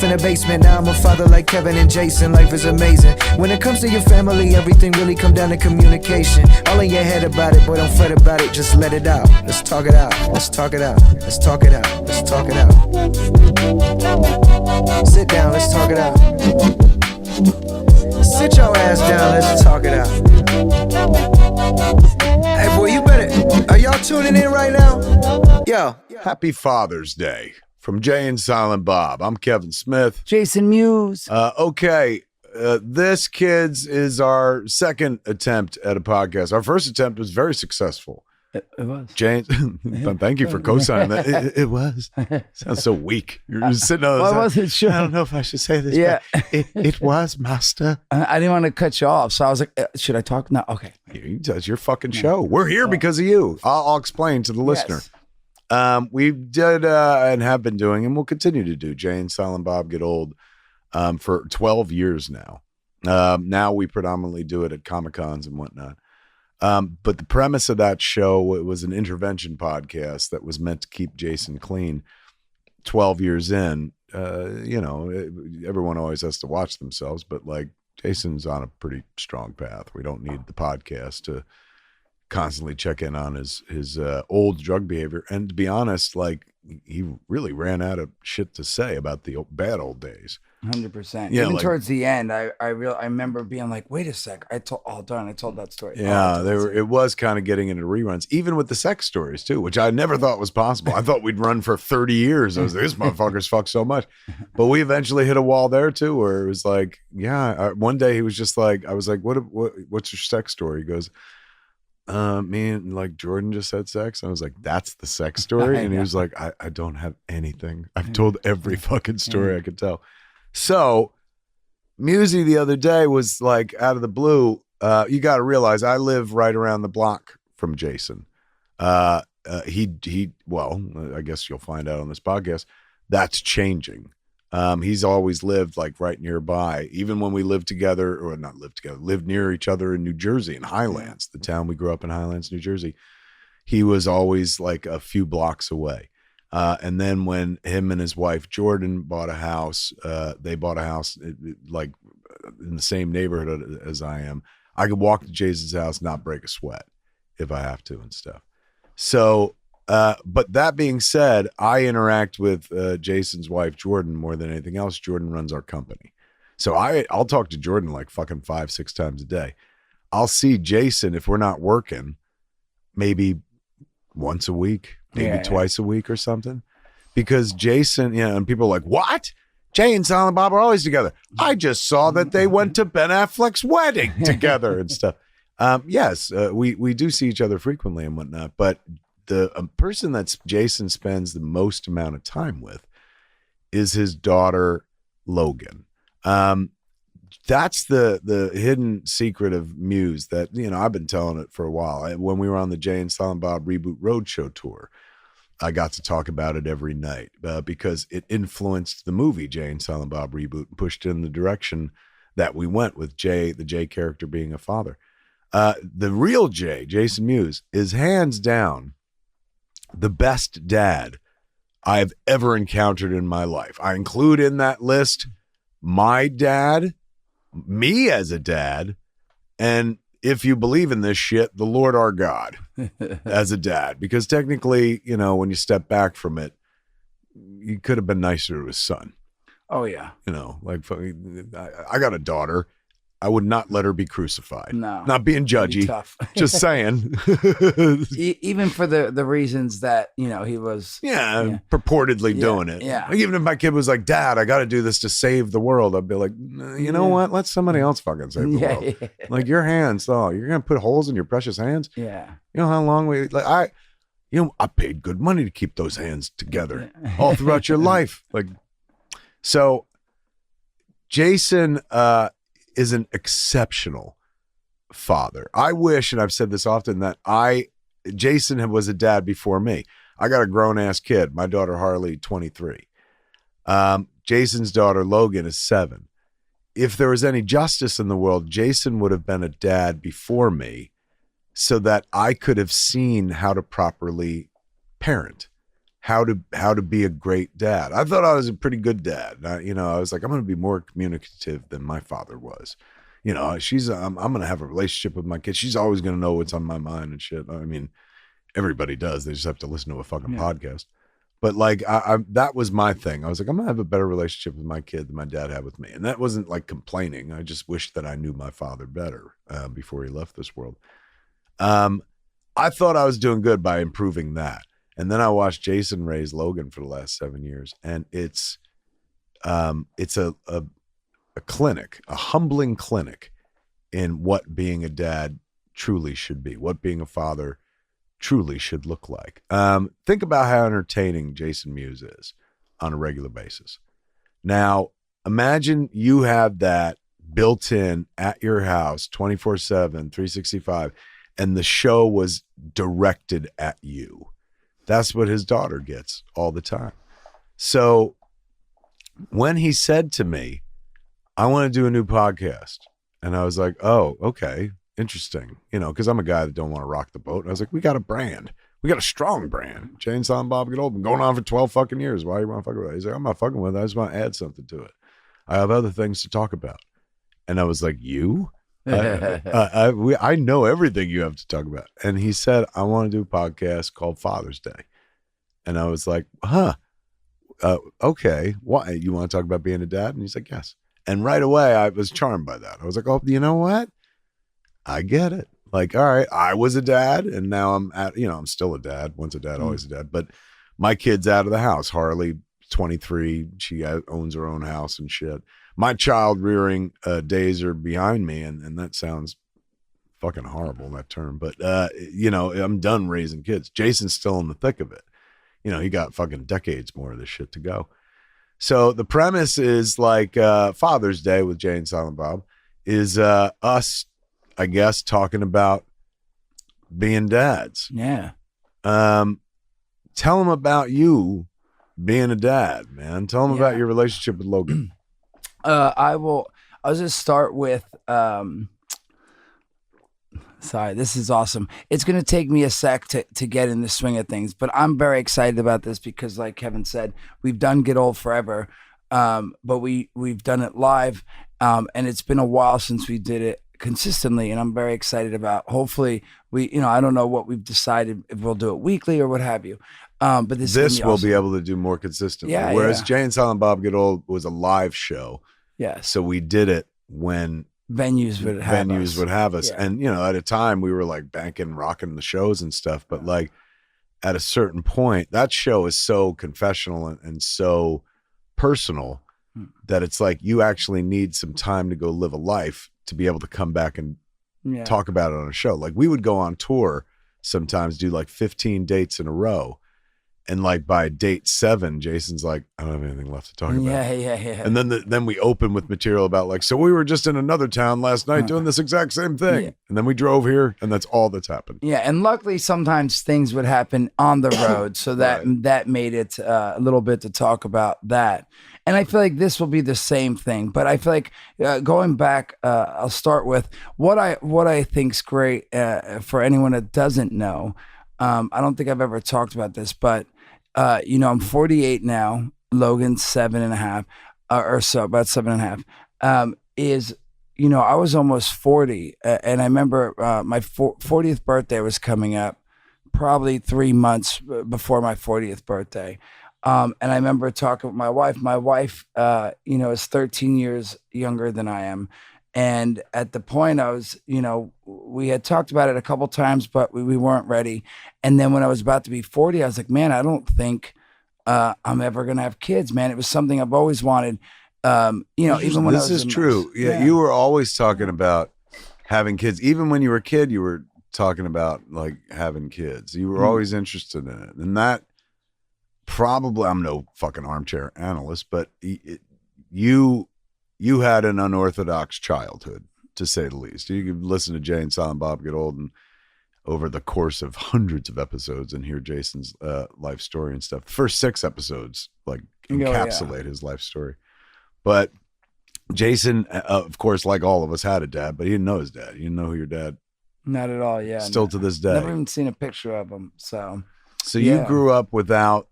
off in the basement. Now I'm a father like Kevin and Jason. Life is amazing. When it comes to your family, everything really come down to communication. All in your head about it, boy, don't fret about it. Just let it out. Let's talk it out. Let's talk it out. Let's talk it out. Let's talk it out. Sit down. Let's talk it out. Sit your ass down. Let's talk it out. Hey, boy, you better. Are y'all tuning in right now? Yo. Happy Father's Day from Jay and Silent Bob. I'm Kevin Smith. Jason Mewes. Okay, this, kids, is our second attempt at a podcast. Our first attempt was very successful. It was. James, thank you for co-signing that. It was. Sounds so weak. You're just sitting on I wasn't sure. I don't know if I should say this. Yeah. It was, master. I didn't want to cut you off, so I was like, should I talk? No, okay. It's your fucking show. We're here because of you. I'll explain to the listener. Yes. We did and have been doing, and we'll continue to do, Jay and Silent Bob Get Old for 12 years now. Now we predominantly do it at Comic-Cons and whatnot. But the premise of that show, it was an intervention podcast that was meant to keep Jason clean. 12 years in, everyone always has to watch themselves, but like Jason's on a pretty strong path. We don't need the podcast to constantly check in on his old drug behavior. And to be honest, like he really ran out of shit to say about the bad old days. 100%. Yeah, Even like, towards the end, I remember being like, wait a sec. I told that story. Yeah, it was kind of getting into reruns, even with the sex stories too, which I never thought was possible. I thought we'd run for 30 years. I was like, this motherfucker's fucked so much. But we eventually hit a wall there too, where it was like, one day he was just like, I was like, what's your sex story? He goes, me and like Jordan just had sex. I was like, that's the sex story? And he was like, I don't have anything. I've told every fucking story I could tell. So Musey the other day was like, out of the blue, you got to realize I live right around the block from Jason. Well, I guess you'll find out on this podcast, that's changing. He's always lived like right nearby, even when we lived together, or not lived together, lived near each other in New Jersey, in Highlands, the town we grew up in, Highlands, New Jersey. He was always like a few blocks away. And then when him and his wife Jordan bought a house, they bought a house like in the same neighborhood as I am. I could walk to Jason's house, not break a sweat if I have to and stuff. So, but that being said, I interact with Jason's wife Jordan more than anything else. Jordan runs our company. So I'll talk to Jordan like fucking 5-6 times a day. I'll see Jason if we're not working, maybe once a week. Maybe twice a week or something, because Jason, and people are like, what? Jay and Silent Bob are always together. I just saw that they went to Ben Affleck's wedding together and stuff. Yes, we do see each other frequently and whatnot, but the person that Jason spends the most amount of time with is his daughter, Logan. That's the hidden secret of Muse that, I've been telling it for a while. When we were on the Jay and Silent Bob Reboot Roadshow tour, I got to talk about it every night because it influenced the movie Jay and Silent Bob Reboot and pushed in the direction that we went with Jay, the Jay character being a father. The real Jay, Jason Mewes, is hands down the best dad I've ever encountered in my life. I include in that list my dad, me as a dad, and if you believe in this shit, the Lord our God as a dad. Because technically, when you step back from it, he could have been nicer to his son. Oh, yeah. I got a daughter. I would not let her be crucified. No. Not being judgy. Tough. Just saying. Even for the reasons that, he was. Yeah. Purportedly doing it. Yeah. Like, even if my kid was like, Dad, I got to do this to save the world, I'd be like, you know what? Let somebody else fucking save the world. Yeah. Like your hands, you're going to put holes in your precious hands? Yeah. You know how long I paid good money to keep those hands together all throughout your life. So Jason, is an exceptional father. I wish, and I've said this often, that Jason was a dad before me. I got a grown ass kid. My daughter Harley, 23. Jason's daughter Logan is 7. If there was any justice in the world, Jason would have been a dad before me, so that I could have seen how to properly parent. how to be a great dad. I thought I was a pretty good dad. I was like, I'm going to be more communicative than my father was. I'm going to have a relationship with my kid. She's always going to know what's on my mind and shit. I mean, everybody does. They just have to listen to a fucking podcast. But like, I that was my thing. I was like, I'm going to have a better relationship with my kid than my dad had with me. And that wasn't like complaining. I just wished that I knew my father better before he left this world. I thought I was doing good by improving that. And then I watched Jason raise Logan for the last 7 years. And it's a clinic, a humbling clinic in what being a dad truly should be, what being a father truly should look like. Think about how entertaining Jason Mewes is on a regular basis. Now, imagine you have that built in at your house 24/7, 365, and the show was directed at you. That's what his daughter gets all the time. So when he said to me, I want to do a new podcast, and I was like, oh, okay, interesting. Because I'm a guy that don't want to rock the boat. And I was like, we got a brand. We got a strong brand. Jane, Silent Bob, Get Old. Been going on for 12 fucking years. Why you want to fuck with it? He's like, I'm not fucking with it. I just want to add something to it. I have other things to talk about. And I was like, you? I know everything you have to talk about. And he said, I want to do a podcast called Father's Day. And I was like, okay. Why? You want to talk about being a dad? And he's like, yes. And right away, I was charmed by that. I was like, oh, you know what? I get it. Like, all right, I was a dad, and now I'm still a dad. Once a dad, always a dad. But my kid's out of the house. Harley, 23, she owns her own house and shit. My child rearing days are behind me, and that sounds fucking horrible, that term. But, I'm done raising kids. Jason's still in the thick of it. He got fucking decades more of this shit to go. So the premise is like Father's Day with Jay and Silent Bob is us, I guess, talking about being dads. Yeah. Tell them about you being a dad, man. Tell them about your relationship with Logan. I'll just start with sorry, this is awesome. It's going to take me a sec to get in the swing of things, but I'm very excited about this because, like Kevin said, we've done Get Old forever, but we've done it live, and it's been a while since we did it consistently, and I'm very excited about, hopefully I don't know what we've decided, if we'll do it weekly or what have you, but this will awesome. be able to do more consistently. Yeah, whereas Jay and Silent Bob Get Old was a live show. Yeah. So we did it when venues would have us. Yeah. And, at a time we were like banking, rocking the shows and stuff. But like at a certain point, that show is so confessional and so personal that it's like you actually need some time to go live a life to be able to come back and talk about it on a show. Like we would go on tour sometimes, do like 15 dates in a row. And like by date 7, Jason's like, I don't have anything left to talk about. Yeah. And then we open with material about like, so we were just in another town last night doing this exact same thing. Yeah. And then we drove here, and that's all that's happened. Yeah. And luckily sometimes things would happen on the road. So that made it a little bit to talk about that. And I feel like this will be the same thing. But I feel like going back, I'll start with what I think's great for anyone that doesn't know. I don't think I've ever talked about this, but I'm 48 now. Logan's 7.5, or so, about 7.5. I was almost 40, and I remember my 40th birthday was coming up, probably 3 months before my 40th birthday. And I remember talking with my wife. My wife, is 13 years younger than I am. And at the point I was, we had talked about it a couple times, but we weren't ready. And then when I was about to be 40, I was like, man, I don't think I'm ever going to have kids, man. It was something I've always wanted, even when I was This is true. Yeah, you were always talking about having kids. Even when you were a kid, you were talking about like having kids. You were always interested in it. And that probably, I'm no fucking armchair analyst, but you had an unorthodox childhood, to say the least. You could listen to Jay and Silent Bob Get Old and over the course of hundreds of episodes and hear Jason's life story and stuff. The first 6 episodes like encapsulate his life story. But Jason, of course, like all of us, had a dad, but he didn't know his dad. He didn't know who your dad. Not at all. Yeah. Still to this day. Never even seen a picture of him. So you grew up without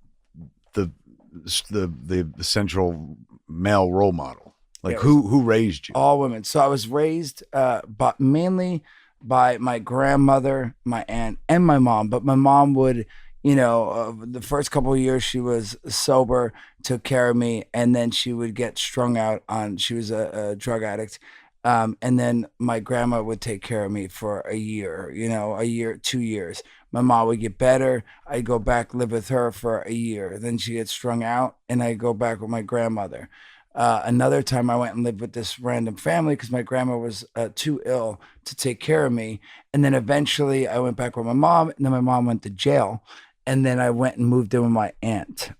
the central male role model? Like Yeah, who raised you? all women. So I was raised, but mainly by my grandmother, my aunt, and my mom. But my mom would, the first couple of years she was sober, took care of me, and then she would get strung out on. She was a drug addict, and then my grandma would take care of me for a year. A year, 2 years. My mom would get better. I'd go back live with her for a year. Then she gets strung out, and I go back with my grandmother. Another time I went and lived with this random family because my grandma was too ill to take care of me. And then eventually I went back with my mom, and then my mom went to jail. And then I went and moved in with my Aunt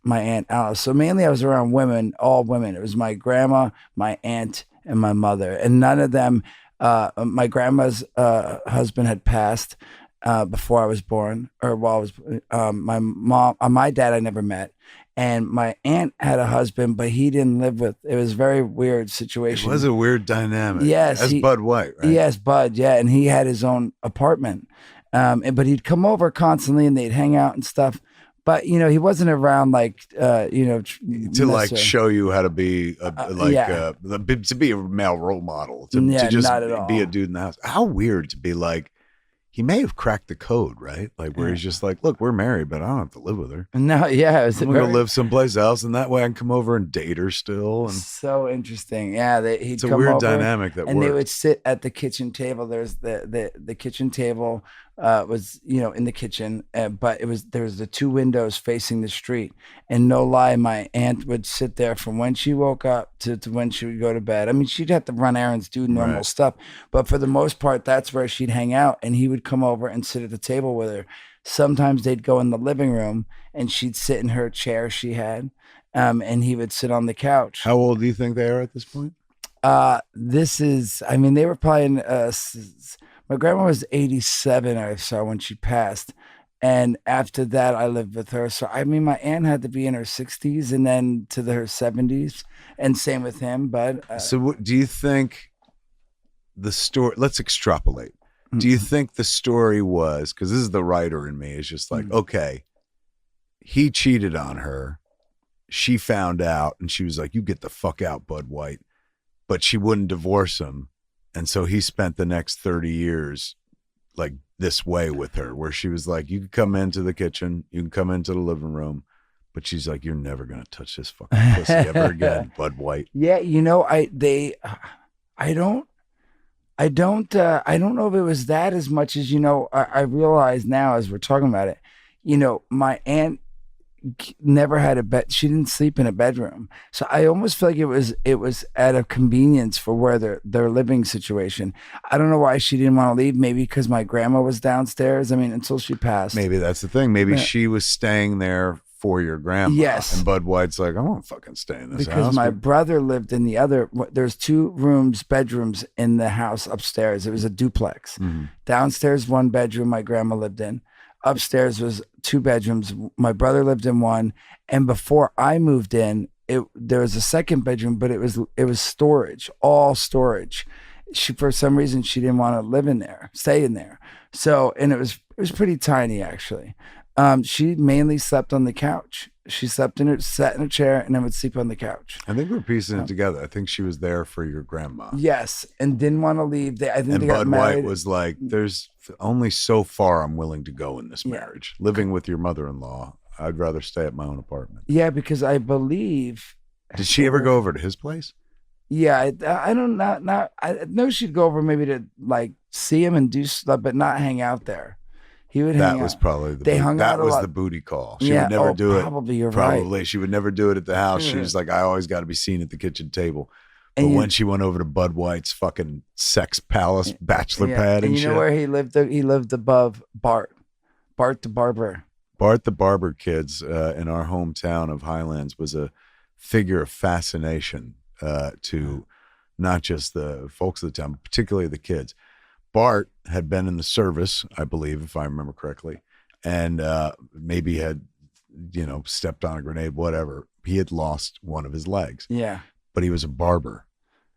Alice. So mainly I was around women, all women. It was my grandma, my aunt, and my mother. And none of them, my grandma's husband had passed before I was born, or while I was, my mom, my dad I never met. And my aunt had a husband, but he didn't live with. It was a very weird It situation. was a weird dynamic. Yes, As Bud White, right? Yes, Bud. Yeah, and he had his own apartment. But he'd come over constantly, and they'd hang out and stuff. But he wasn't around like To like necessarily. show you how to be Yeah. to be a male role model. To Yeah, just not at be a all. dude in the house. How weird to be like. He may have cracked the code, right? Like where he's just like, look, we're married, but I don't have to live with her. No, yeah, it was I'm gonna go very- live someplace else, and that way I can come over and date her still. And so interesting. Yeah, he'd it's a come weird over, dynamic that and they works. would sit at the kitchen table. There's the kitchen table was in the kitchen, but there was the two windows facing the street. And no lie, my aunt would sit there from when she woke up to when she would go to bed. I mean, she'd have to run errands, do normal Right. stuff, but for the most part, that's where she'd hang out. And he would come over and sit at the table with her. Sometimes they'd go in the living room, and she'd sit in her chair she had, and he would sit on the couch. How old do you think they are at this point? They were probably in, my grandma was 87 I saw when she passed. And after that, I lived with her. So, my aunt had to be in her 60s and then to her 70s. And same with him. But So what, do you think the story, let's extrapolate. Do you think the story was, because this is the writer in me, is just like, okay, he cheated on her. She found out and she was like, you get the fuck out, Bud White. But she wouldn't divorce him. And so he spent the next 30 years like this way with her, where she was like, you can come into the kitchen, you can come into the living room. But she's like, you're never going to touch this fucking pussy ever again, Bud White. yeah, I don't know if it was that as much as, I realize now as we're talking about it, my aunt never had a bed. She didn't sleep in a bedroom. So I almost feel like it was out of convenience for where their living situation. I don't know why she didn't want to leave. Maybe because my grandma was downstairs. I mean, until she passed. Maybe that's the thing. Maybe Yeah. she was staying there for your grandma. Yes. And Bud White's like, I won't fucking stay in this Because house. my brother lived in the other. There's 2 bedrooms in the house upstairs. It was a duplex. Mhm. Downstairs, 1 bedroom my grandma lived in. Upstairs was 2 bedrooms. My brother lived in one. And before I moved in, there was a 2nd bedroom, but it was storage, all storage. For some reason, she didn't want to stay in there. So, and it was pretty tiny actually. She mainly slept on the couch. She sat in a chair, and then would sleep on the couch. I think we're piecing it together. I think she was there for your grandma. Yes, and didn't want to leave. I think And they got Bud married. White was like, there's only so far I'm willing to go in this Yeah. marriage. Living with your mother-in-law, I'd rather stay at my own apartment. Yeah, because I believe. Did she ever go over to his place? Yeah, I don't not. I know she'd go over maybe to like see him and do stuff, but not hang out there. He would hang That out. was probably the They hung out that a was lot. the booty call. She Yeah, would never do it. Probably, you're right. Probably. She would never do it at the house. She Yeah. was like, I always got to be seen at the kitchen table. But And when she went over to Bud White's fucking sex palace bachelor Yeah, pad and you shit. know where he lived? He lived above Bart the barber. Bart the Barber Kids in our hometown of Highlands was a figure of fascination to not just the folks of the town, but particularly the kids. Bart had been in the service, I believe, if I remember correctly, and maybe had, stepped on a grenade, whatever. He had lost one of his legs, Yeah. but he was a barber.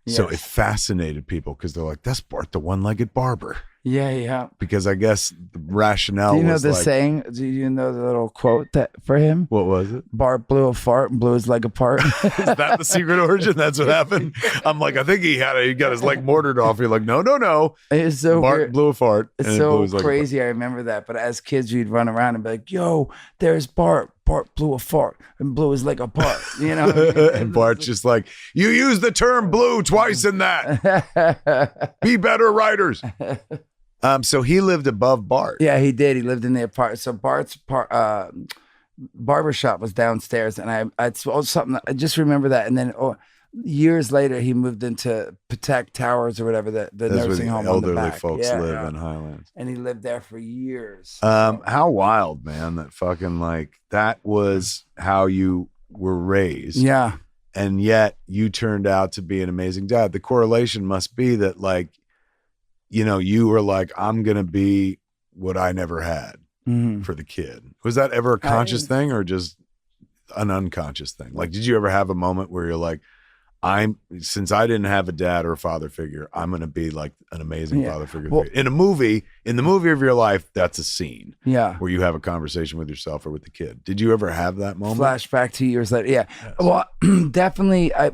So Yes. it fascinated people because they're like, that's Bart the one-legged barber. Yeah. Because I guess the rationale Do you know was the like, saying? Do you know the little quote that for him? what was it? Bart blew a fart and blew his leg apart. Is that the secret origin? That's what happened. I'm like, I think he got his leg mortared off. You're like, no. It's so Bart weird. blew a fart. It's and it blew so his leg crazy. I remember that. But as kids, we'd run around and be like, "Yo, there's Bart. Bart blew a fart and blew his leg apart." You know. apart. And Bart's just like, you used the term "blew" twice in that. Be better writers. So he lived above Bart. Yeah, he did. He lived in the apartment. So Bart's barbershop was downstairs, and I saw something. I just remember that. And then years later, he moved into Patek Towers or whatever the That's where nursing the home on the elderly back. folks Yeah, live yeah. in Highlands. And he lived there for years. How wild, man, that fucking like that was how you were raised. Yeah. And yet you turned out to be an amazing dad. The correlation must be that like, you know, you were like, I'm going to be what I never had Mhm. for the kid. Was that ever a conscious thing or just an unconscious thing? Like, did you ever have a moment where you're like, since I didn't have a dad or a father figure, I'm going to be like an amazing father figure. Well, in the movie of your life, that's a scene Yeah. where you have a conversation with yourself or with the kid. Did you ever have that moment? Flashback 2 years later. Yeah. Well, definitely. I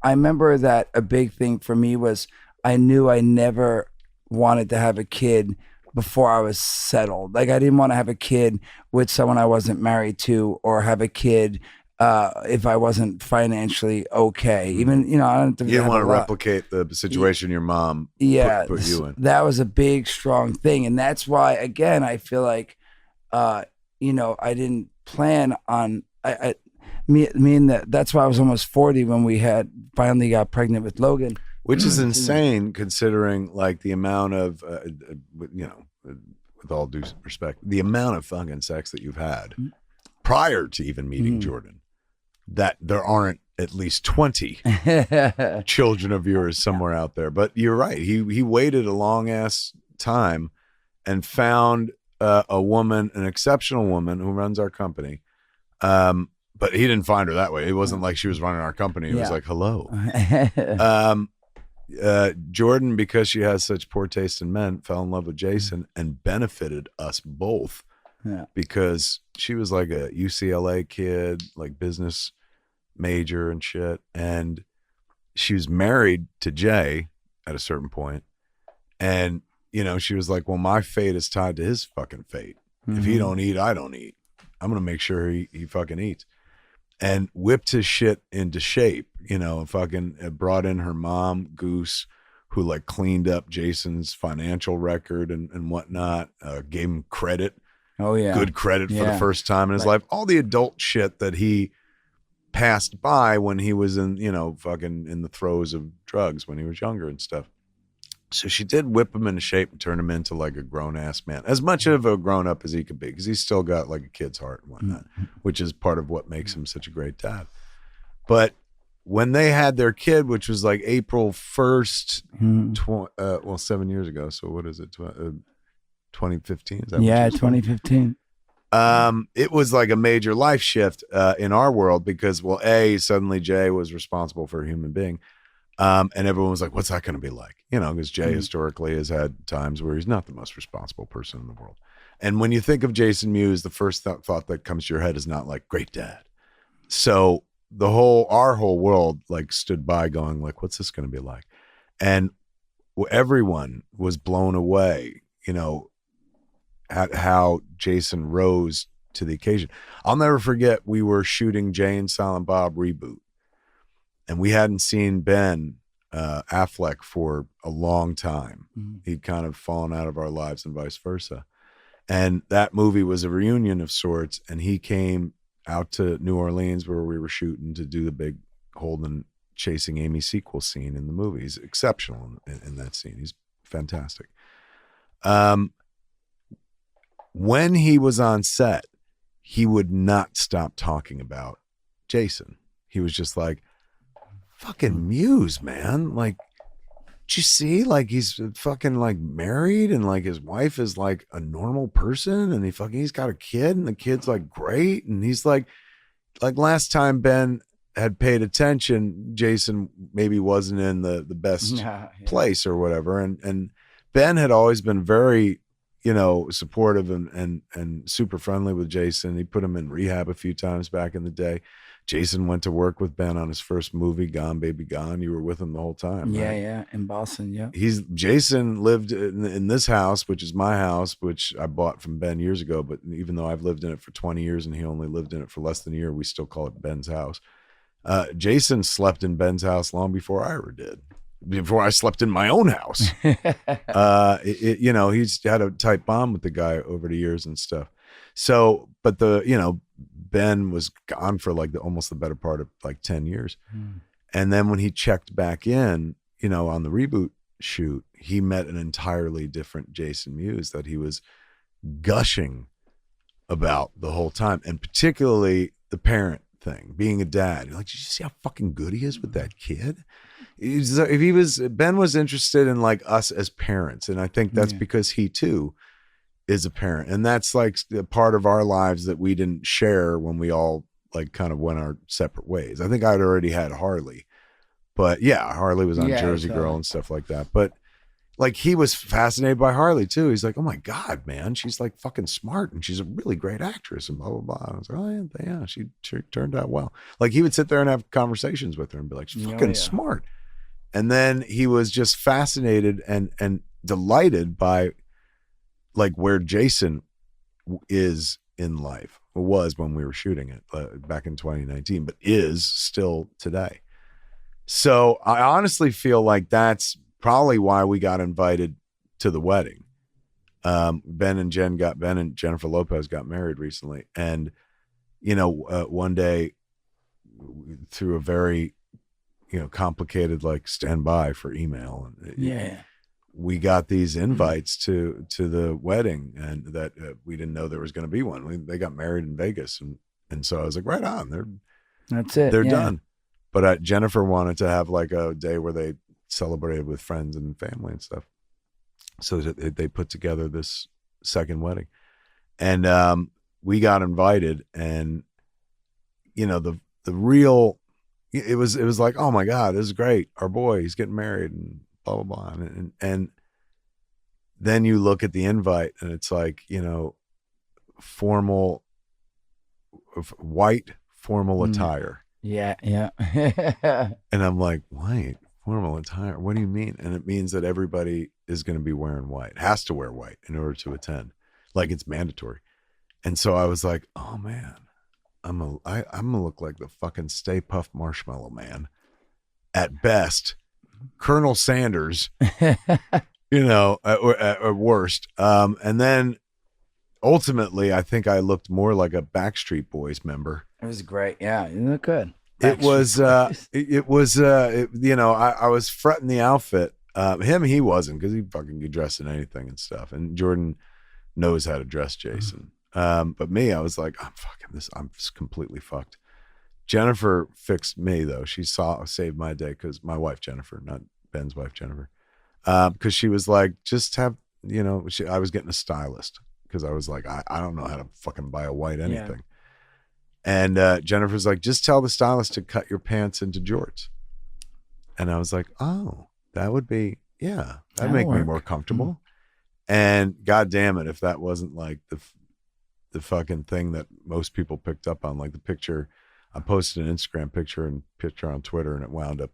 remember that a big thing for me was I knew I never wanted to have a kid before I was settled. Like I didn't want to have a kid with someone I wasn't married to, or have a kid if I wasn't financially okay. Even, you know, I don't. You didn't want to replicate the situation your mom put you in. That was a big, strong thing, and that's why, again, I feel like, you know, I didn't plan on that's why I was almost 40 when we finally got pregnant with Logan. Which is insane considering like the amount of, you know, with all due respect, the amount of fucking sex that you've had prior to even meeting Jordan, that there aren't at least 20 children of yours somewhere out there. But you're right. He waited a long ass time and found a woman, an exceptional woman who runs our company. But he didn't find her that way. It wasn't like she was running our company. It was like, hello. Jordan, because she has such poor taste in men, fell in love with Jason and benefited us both because she was like a UCLA kid, like business major and shit. And she was married to Jay at a certain point. And, you know, she was like, well, my fate is tied to his fucking fate. If he don't eat, I don't eat. I'm going to make sure he fucking eats. And whipped his shit into shape, you know, fucking brought in her mom, Goose, who like cleaned up Jason's financial record and whatnot, gave him credit. Oh, yeah. Good credit for the first time in his life. All the adult shit that he passed by when he was in, you know, fucking in the throes of drugs when he was younger and stuff. So she did whip him into shape and turn him into like a grown-ass man, as much of a grown-up as he could be, because he's still got like a kid's heart and whatnot, which is part of what makes him such a great dad. But when they had their kid, which was like April 1st, 7 years ago. So what is it, 2015? Is that 2015. It was like a major life shift in our world because, well, suddenly Jay was responsible for a human being. And everyone was like, what's that going to be like? You know, because Jay historically has had times where he's not the most responsible person in the world. And when you think of Jason Mewes, the first thought that comes to your head is not like great dad. So our whole world like stood by going like, what's this going to be like? And everyone was blown away, you know, at how Jason rose to the occasion. I'll never forget, we were shooting Jay and Silent Bob reboot. And we hadn't seen Ben Affleck for a long time. He'd kind of fallen out of our lives and vice versa. And that movie was a reunion of sorts. And he came out to New Orleans where we were shooting to do the big Holden chasing Amy sequel scene in the movie. He's exceptional in that scene. He's fantastic. When he was on set, he would not stop talking about Jason. He was just like, fucking Mewes, man. Like, did you see? Like, he's fucking like married and like his wife is like a normal person and he's got a kid and the kid's like great. And he's like last time Ben had paid attention, Jason maybe wasn't in the best place or whatever. And Ben had always been very, supportive and super friendly with Jason. He put him in rehab a few times back in the day. Jason went to work with Ben on his first movie, Gone Baby Gone. You were with him the whole time, right? Yeah, in Boston, yeah. Jason lived in this house, which is my house, which I bought from Ben years ago. But even though I've lived in it for 20 years and he only lived in it for less than a year, we still call it Ben's house. Jason slept in Ben's house long before I ever did. Before I slept in my own house. He's had a tight bond with the guy over the years and stuff. So, but Ben was gone for like almost the better part of like 10 years. And then when he checked back in, on the reboot shoot, he met an entirely different Jason Mewes that he was gushing about the whole time. And particularly the parent thing, being a dad. You're like, did you see how fucking good he is with that kid? Ben was interested in like us as parents. And I think that's because he too is a parent. And that's like a part of our lives that we didn't share when we all like kind of went our separate ways. I think I'd already had Harley, but yeah, Harley was on Jersey Girl and stuff like that. But like he was fascinated by Harley too. He's like, oh my God, man, she's like fucking smart and she's a really great actress and blah, blah, blah. I was like, oh yeah, she turned out well. Like he would sit there and have conversations with her and be like, she's fucking smart. And then he was just fascinated and delighted by like where Jason is in life, or was when we were shooting it back in 2019, but is still today. So I honestly feel like that's probably why we got invited to the wedding. Ben and Jennifer Lopez got married recently. And, one day through a very, complicated, like standby for email. And we got these invites to the wedding and that we didn't know there was going to be one. They got married in Vegas. And so I was like, right on, that's it. They're done. But Jennifer wanted to have like a day where they celebrated with friends and family and stuff. So they put together this second wedding, and we got invited, and the real, it was like, oh my God, this is great. Our boy, he's getting married and blah, blah, blah. And then you look at the invite and it's like, formal, white formal attire. Yeah. And I'm like, white formal attire? What do you mean? And it means that everybody is going to be wearing white, has to wear white in order to attend. Like it's mandatory. And so I was like, oh man, I'm gonna look like the fucking Stay Puft Marshmallow Man at best, Colonel Sanders, at worst. And then ultimately, I think I looked more like a Backstreet Boys member. It was great. Yeah, you look good. I was fretting the outfit. He wasn't, because he fucking could dress in anything and stuff. And Jordan knows how to dress Jason. But me, I was like, I'm just completely fucked. Jennifer fixed me though. She saved my day, because my wife, Jennifer, not Ben's wife, Jennifer. Because she was like, just have, I was getting a stylist, because I was like, I don't know how to fucking buy a white anything. Yeah. And Jennifer's like, just tell the stylist to cut your pants into jorts. And I was like, oh, that would be, that'd make me more comfortable. And God damn it, if that wasn't like the fucking thing that most people picked up on, like the picture, I posted an Instagram picture and picture on Twitter, and it wound up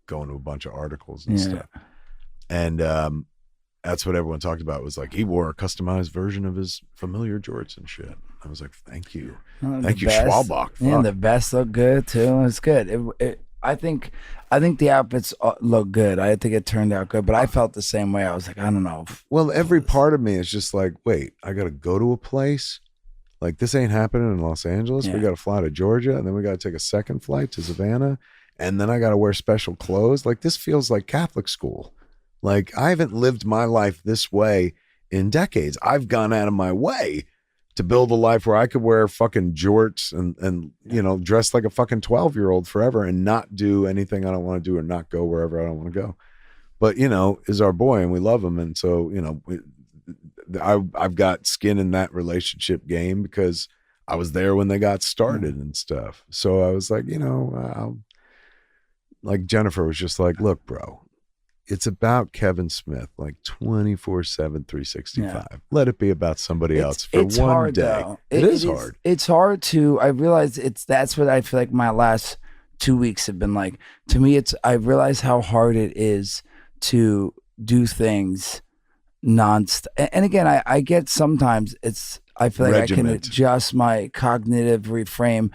going to a bunch of articles and stuff. And that's what everyone talked about, was like, he wore a customized version of his familiar jorts and shit. I was like, thank you. Thank you, Schwalbach. Yeah, the best look good too. It's good. I think the outfits look good. I think it turned out good, but I felt the same way. I was like, I don't know. Well, every part of me is just like, wait, I got to go to a place? Like, this ain't happening in Los Angeles. We got to fly to Georgia, and then we got to take a second flight to Savannah, and then I got to wear special clothes. Like, this feels like Catholic school. Like, I haven't lived my life this way in decades. I've gone out of my way to build a life where I could wear fucking jorts and dress like a fucking 12-year-old forever and not do anything I don't want to do, or not go wherever I don't want to go. But, is our boy, and we love him. And so, I've got skin in that relationship game, because I was there when they got started and stuff. So I was like, like Jennifer was just like, look, bro, it's about Kevin Smith, like 24/7, 365. Yeah. Let it be about somebody else for it's one hard, day. Though. It is hard. It's hard to. I realize that's what I feel like my last 2 weeks have been like. To me, I realize how hard it is to do things nonstop. And again, I get sometimes I feel like I can adjust my cognitive reframe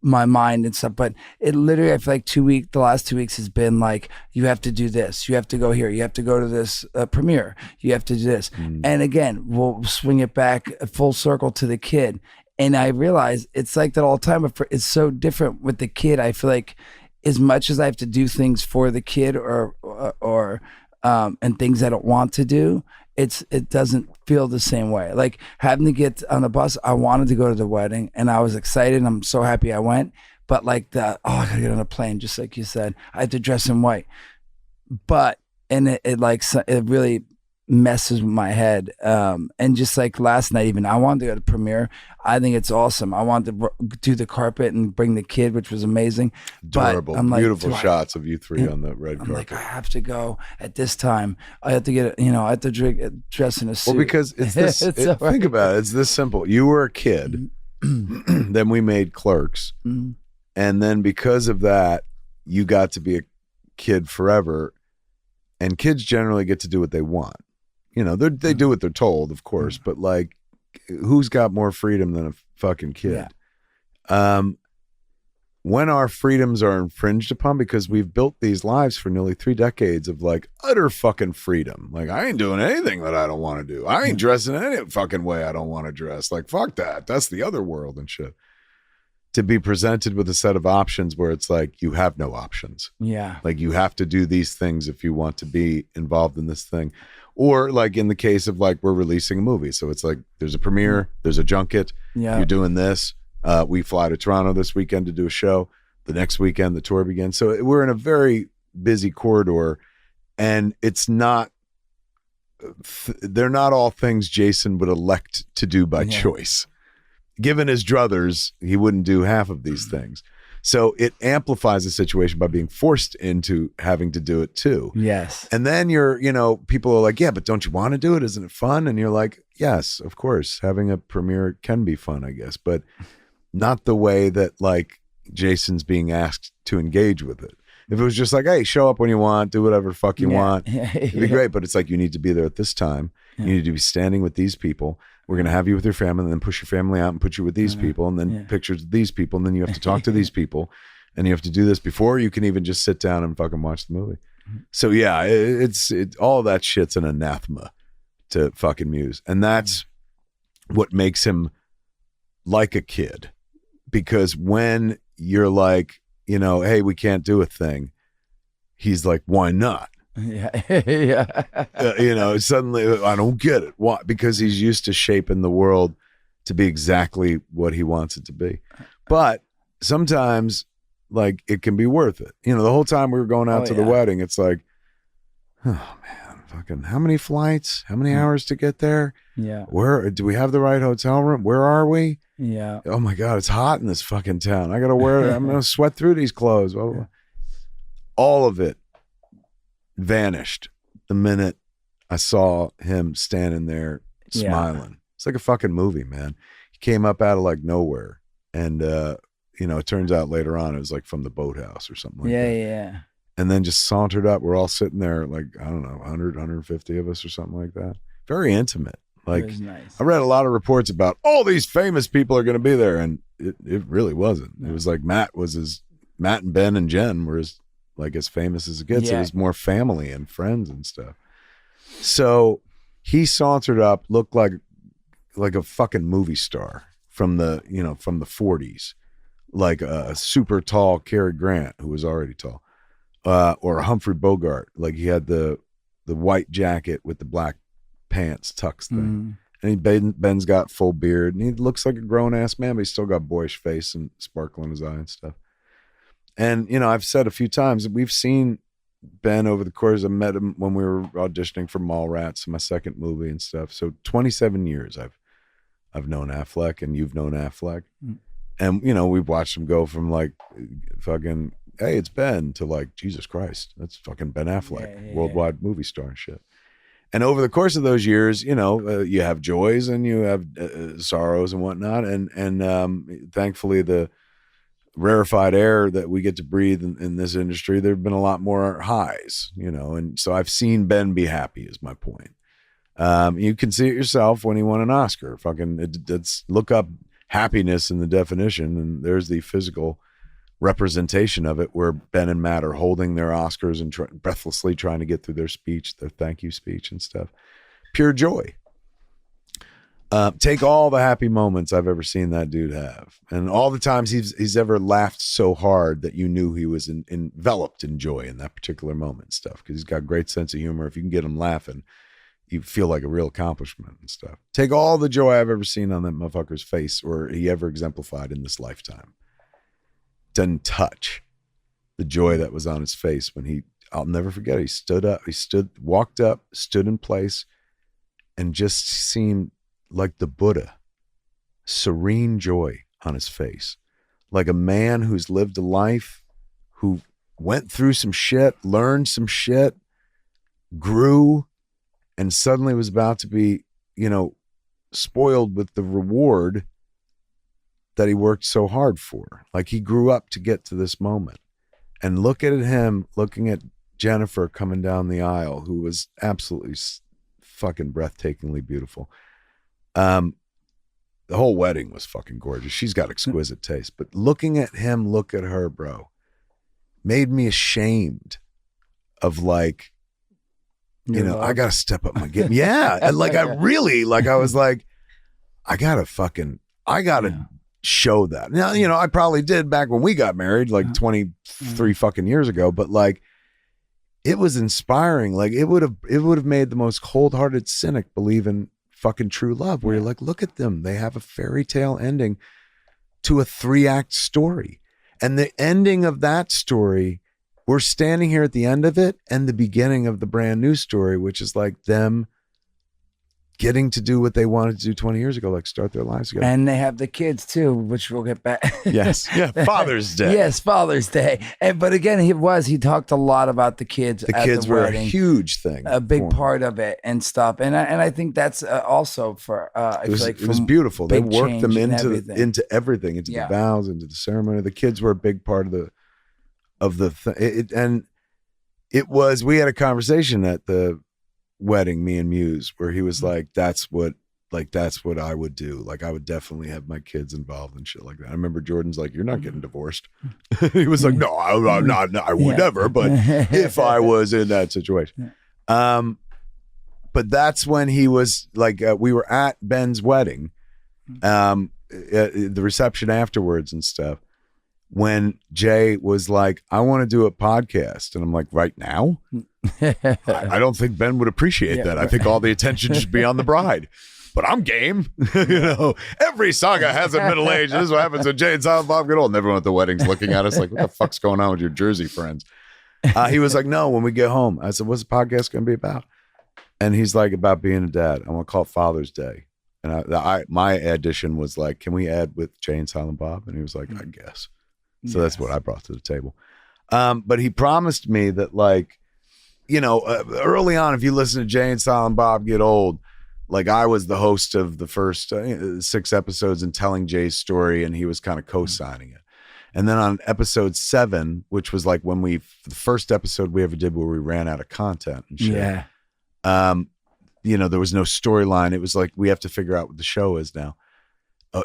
my mind and stuff, but it literally, I feel like the last 2 weeks has been like, you have to do this, you have to go here, you have to go to this premiere, you have to do this. And again, we'll swing it back full circle to the kid. And I realize it's like that all the time, but it's so different with the kid. I feel like as much as I have to do things for the kid or and things I don't want to do, it doesn't feel the same way. Like having to get on the bus, I wanted to go to the wedding and I was excited and I'm so happy I went. But like I gotta get on a plane, just like you said, I had to dress in white. But it really messes with my head. And just like last night, even I wanted to go to the premiere. I think it's awesome. I wanted to do the carpet and bring the kid, which was amazing. Adorable, beautiful shots of you three on the red carpet. Like, I have to go at this time. I have to get, I have to dress in a suit. Well, because it's this. Think about it. It's this simple. You were a kid, then we made Clerks, and then because of that, you got to be a kid forever. And kids generally get to do what they want. They do what they're told, of course, but like, who's got more freedom than a fucking kid? Yeah. When our freedoms are infringed upon, because we've built these lives for nearly 3 decades of like utter fucking freedom. Like, I ain't doing anything that I don't want to do. I ain't dressing any fucking way I don't want to dress. Like, fuck that. That's the other world and shit. To be presented with a set of options where it's like, you have no options. Yeah. Like, you have to do these things if you want to be involved in this thing. Or like in the case of like, we're releasing a movie. So it's like, there's a premiere, there's a junket, you're doing this. We fly to Toronto this weekend to do a show. The next weekend, the tour begins. So we're in a very busy corridor, and it's not, they're not all things Jason would elect to do by choice. Given his druthers, he wouldn't do half of these things. So it amplifies the situation by being forced into having to do it too. Yes. And then people are like, yeah, but don't you want to do it? Isn't it fun? And you're like, yes, of course. Having a premiere can be fun, I guess, but not the way that like Jason's being asked to engage with it. If it was just like, hey, show up when you want, do whatever the fuck you want, it'd be great. But it's like, you need to be there at this time. You need to be standing with these people. We're going to have you with your family, and then push your family out and put you with these people, and then pictures of these people, and then you have to talk to these people, and you have to do this before you can even just sit down and fucking watch the movie. So yeah, it's all that shit's an anathema to fucking Muse, and that's what makes him like a kid, because when you're like, hey, we can't do a thing, he's like, why not? Yeah. Suddenly I don't get it. Why? Because he's used to shaping the world to be exactly what he wants it to be. But sometimes, like, it can be worth it. The whole time we were going out to the wedding, it's like, oh man, fucking, how many flights? How many hours to get there? Yeah. Where do we have the right hotel room? Where are we? Yeah. Oh my God, it's hot in this fucking town. I'm gonna sweat through these clothes. All of it vanished the minute I saw him standing there smiling. It's like a fucking movie, man. He came up out of like nowhere, and it turns out later on it was like from the boathouse or something like that. Yeah. And then just sauntered up. We're all sitting there, like, I don't know, 100, 150 of us or something like that. Very intimate. Like, it was nice. I read a lot of reports about all these famous people are going to be there, and it really wasn't. No. It was like Matt and Ben and Jen were as famous as it gets. It was more family and friends and stuff. So he sauntered up, looked like a fucking movie star from the 40s, like a super tall Cary Grant, who was already tall, or a Humphrey Bogart. Like, he had the white jacket with the black pants tux thing. And Ben's got full beard, and he looks like a grown ass man, but he's still got boyish face and sparkle in his eye and stuff. And, I've said a few times, we've seen Ben over the course. I met him when we were auditioning for Mallrats, my second movie and stuff. So 27 years I've known Affleck and you've known Affleck. And, you know, we've watched him go from like fucking, hey, it's Ben, to like, Jesus Christ, that's fucking Ben Affleck, worldwide movie star and shit. And over the course of those years, you know, you have joys and you have sorrows and whatnot. And thankfully, the rarefied air that we get to breathe in this industry, there have been a lot more highs, you know. And so I've seen Ben be happy, is my point. You can see it yourself when he won an Oscar. It's look up happiness in the definition, and there's the physical representation of it, where Ben and Matt are holding their Oscars and breathlessly trying to get through their speech, their thank you speech and stuff. Pure joy. Take all the happy moments I've ever seen that dude have, and all the times he's ever laughed so hard that you knew he was enveloped in joy in that particular moment and stuff, because he's got a great sense of humor. If you can get him laughing, you feel like a real accomplishment and stuff. Take all the joy I've ever seen on that motherfucker's face, or he ever exemplified in this lifetime. Doesn't touch the joy that was on his face when I'll never forget it. He stood up, walked up, stood in place, and just seemed like the Buddha. Serene joy on his face. Like a man who's lived a life, who went through some shit, learned some shit, grew, and suddenly was about to be, you know, spoiled with the reward that he worked so hard for. Like, he grew up to get to this moment. And look at him looking at Jennifer coming down the aisle, who was absolutely fucking breathtakingly beautiful. The whole wedding was fucking gorgeous. She's got exquisite taste. But looking at him, look at her, bro, made me ashamed of, like, you know, I got to step up my game. Yeah. And like, I was like, I got to show that. Now, you know, I probably did back when we got married, like 23 fucking years ago, but like, it was inspiring. Like, it would have made the most cold-hearted cynic believe in fucking true love, where you're like, look at them. They have a fairy tale ending to a 3-act story. And the ending of that story, we're standing here at the end of it, and the beginning of the brand new story, which is like them getting to do what they wanted to do 20 years ago, like start their lives together. And they have the kids too, which we'll get back. Yes. Yeah. Father's Day. Yes, Father's Day. But again, he talked a lot about the kids. The kids were wedding, a huge thing. a big part of it and stuff. And I think that's also for, it was beautiful. They worked them into everything, into Yeah. the vows, into the ceremony. The kids were a big part of the thing. And it was, we had a conversation at the wedding, me and Muse, where he was like, that's what I would do. Like, I would definitely have my kids involved and shit like that. I remember Jordan's like, you're not getting divorced. He was like, no, I'm not, I would never, but if I was in that situation. But that's when he was like, we were at Ben's wedding, the reception afterwards and stuff, when Jay was like, I want to do a podcast. And I'm like, right now? I don't think Ben would appreciate that. I think all the attention should be on the bride. But I'm game. You know, every saga has a middle age. This is what happens when Jay and Silent Bob get old. And everyone at the wedding's looking at us like, what the fuck's going on with your Jersey friends? He was like, no, when we get home. I said, what's the podcast going to be about? And he's like, about being a dad. I want to call it Father's Day. And my addition was like, can we add with Jay and Silent Bob? And he was like, I guess. So that's what I brought to the table. But he promised me that, like, you know, early on, if you listen to Jay and Silent Bob Get Old, like, I was the host of the first 6 episodes and telling Jay's story, and he was kind of co-signing it. And then on episode 7, which was like the first episode we ever did where we ran out of content and shit. Yeah. You know, there was no storyline. It was like, we have to figure out what the show is now.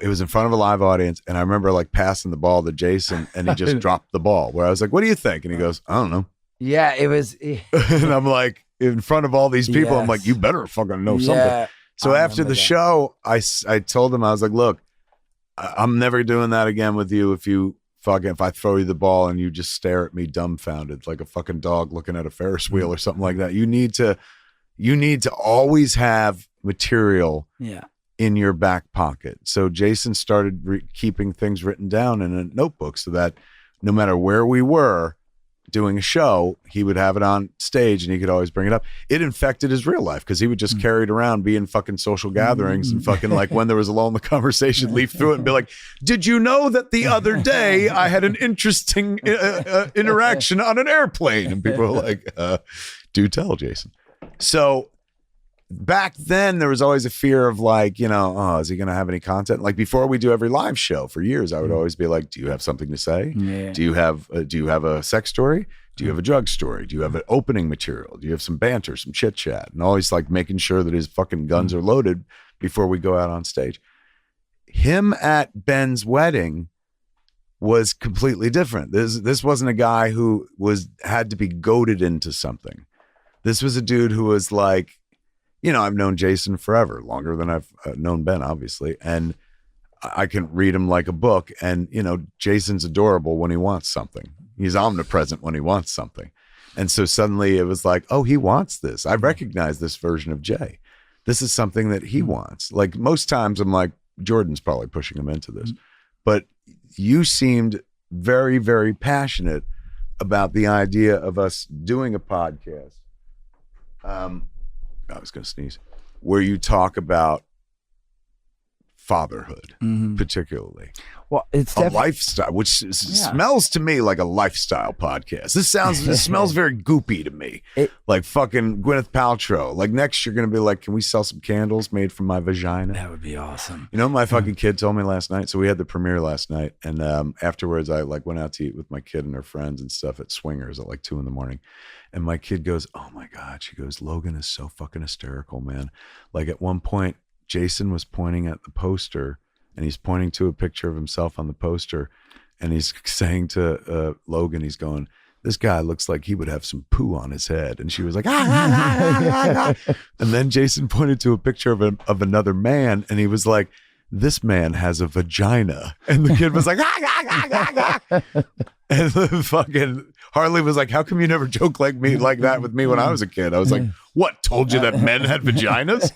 It was in front of a live audience, and I remember like passing the ball to Jason, and he just dropped the ball. Where I was like, "What do you think?" And he goes, "I don't know." Yeah, it was. And I'm like, in front of all these people, I'm like, "You better fucking know something." So after the show, I told him, I was like, "Look, I'm never doing that again with you. If I throw you the ball and you just stare at me dumbfounded like a fucking dog looking at a Ferris wheel or something like that. You need to always have material." Yeah. In your back pocket. So Jason started keeping things written down in a notebook so that no matter where we were, doing a show, he would have it on stage and he could always bring it up. It infected his real life because he would just carry it around, be in fucking social gatherings and fucking like when there was a lull in the conversation, leaf through it and be like, did you know that the other day I had an interesting interaction on an airplane? And people were like, do tell, Jason. So back then there was always a fear of like, you know, oh, is he going to have any content? Like before we do every live show for years, I would always be like, do you have something to say? Yeah. Do you have a sex story? Do you have a drug story? Do you have an opening material? Do you have some banter, some chit chat? And always like making sure that his fucking guns are loaded before we go out on stage. Him at Ben's wedding was completely different. This wasn't a guy who had to be goaded into something. This was a dude who was like, you know, I've known Jason forever, longer than I've known Ben, obviously. And I can read him like a book. And, you know, Jason's adorable when he wants something. He's omnipresent when he wants something. And so suddenly it was like, oh, he wants this. I recognize this version of Jay. This is something that he wants. Like most times I'm like, Jordan's probably pushing him into this. But you seemed very, very passionate about the idea of us doing a podcast. I was going to sneeze, where you talk about fatherhood, particularly. Well, it's a lifestyle, which smells to me like a lifestyle podcast. This smells very goopy to me. Like fucking Gwyneth Paltrow. Like next you're going to be like, can we sell some candles made from my vagina? That would be awesome. You know, my fucking kid told me last night. So we had the premiere last night. And afterwards I like went out to eat with my kid and her friends and stuff at Swingers at like 2 a.m. And my kid goes, oh my God. She goes, Logan is so fucking hysterical, man. Like at one point, Jason was pointing at the poster and he's pointing to a picture of himself on the poster. And he's saying to Logan, he's going, this guy looks like he would have some poo on his head. And she was like, And then Jason pointed to a picture of another man. And he was like, this man has a vagina. And the kid was like, And the fucking Harley was like, how come you never joke like that with me when I was a kid? I was like, what, told you that men had vaginas?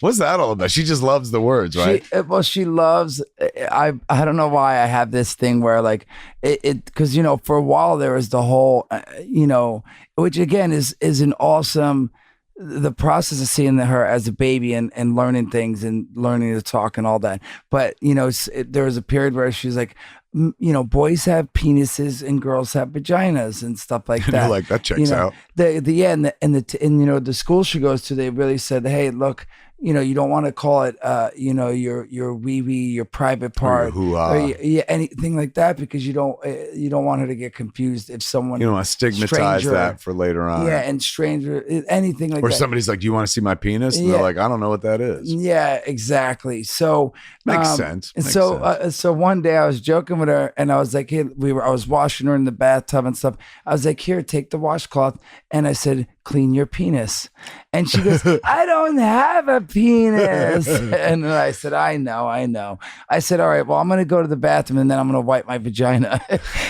What's that all about? She just loves the words, right? She loves, I don't know why I have this thing where like because, you know, for a while there was the whole, you know, which again is an awesome, the process of seeing her as a baby and learning things and learning to talk and all that. But, you know, there was a period where she's like, you know, boys have penises and girls have vaginas and stuff like that. Like that checks out. And you know, the school she goes to, they really said, hey, look, you know, you don't want to call it, you know, your wee-wee, your private part, or anything like that, because you don't want her to get confused if someone, you don't want to stigmatize that for later on. Yeah, and stranger, anything like that. Or somebody's like, do you want to see my penis? And they're like, I don't know what that is. Yeah, exactly. So makes sense. So one day I was joking with her, and I was like, hey, I was washing her in the bathtub and stuff. I was like, here, take the washcloth, and I said, clean your penis. And she goes, I don't have a penis. And then I said, I know. I said, all right, well, I'm going to go to the bathroom and then I'm going to wipe my vagina.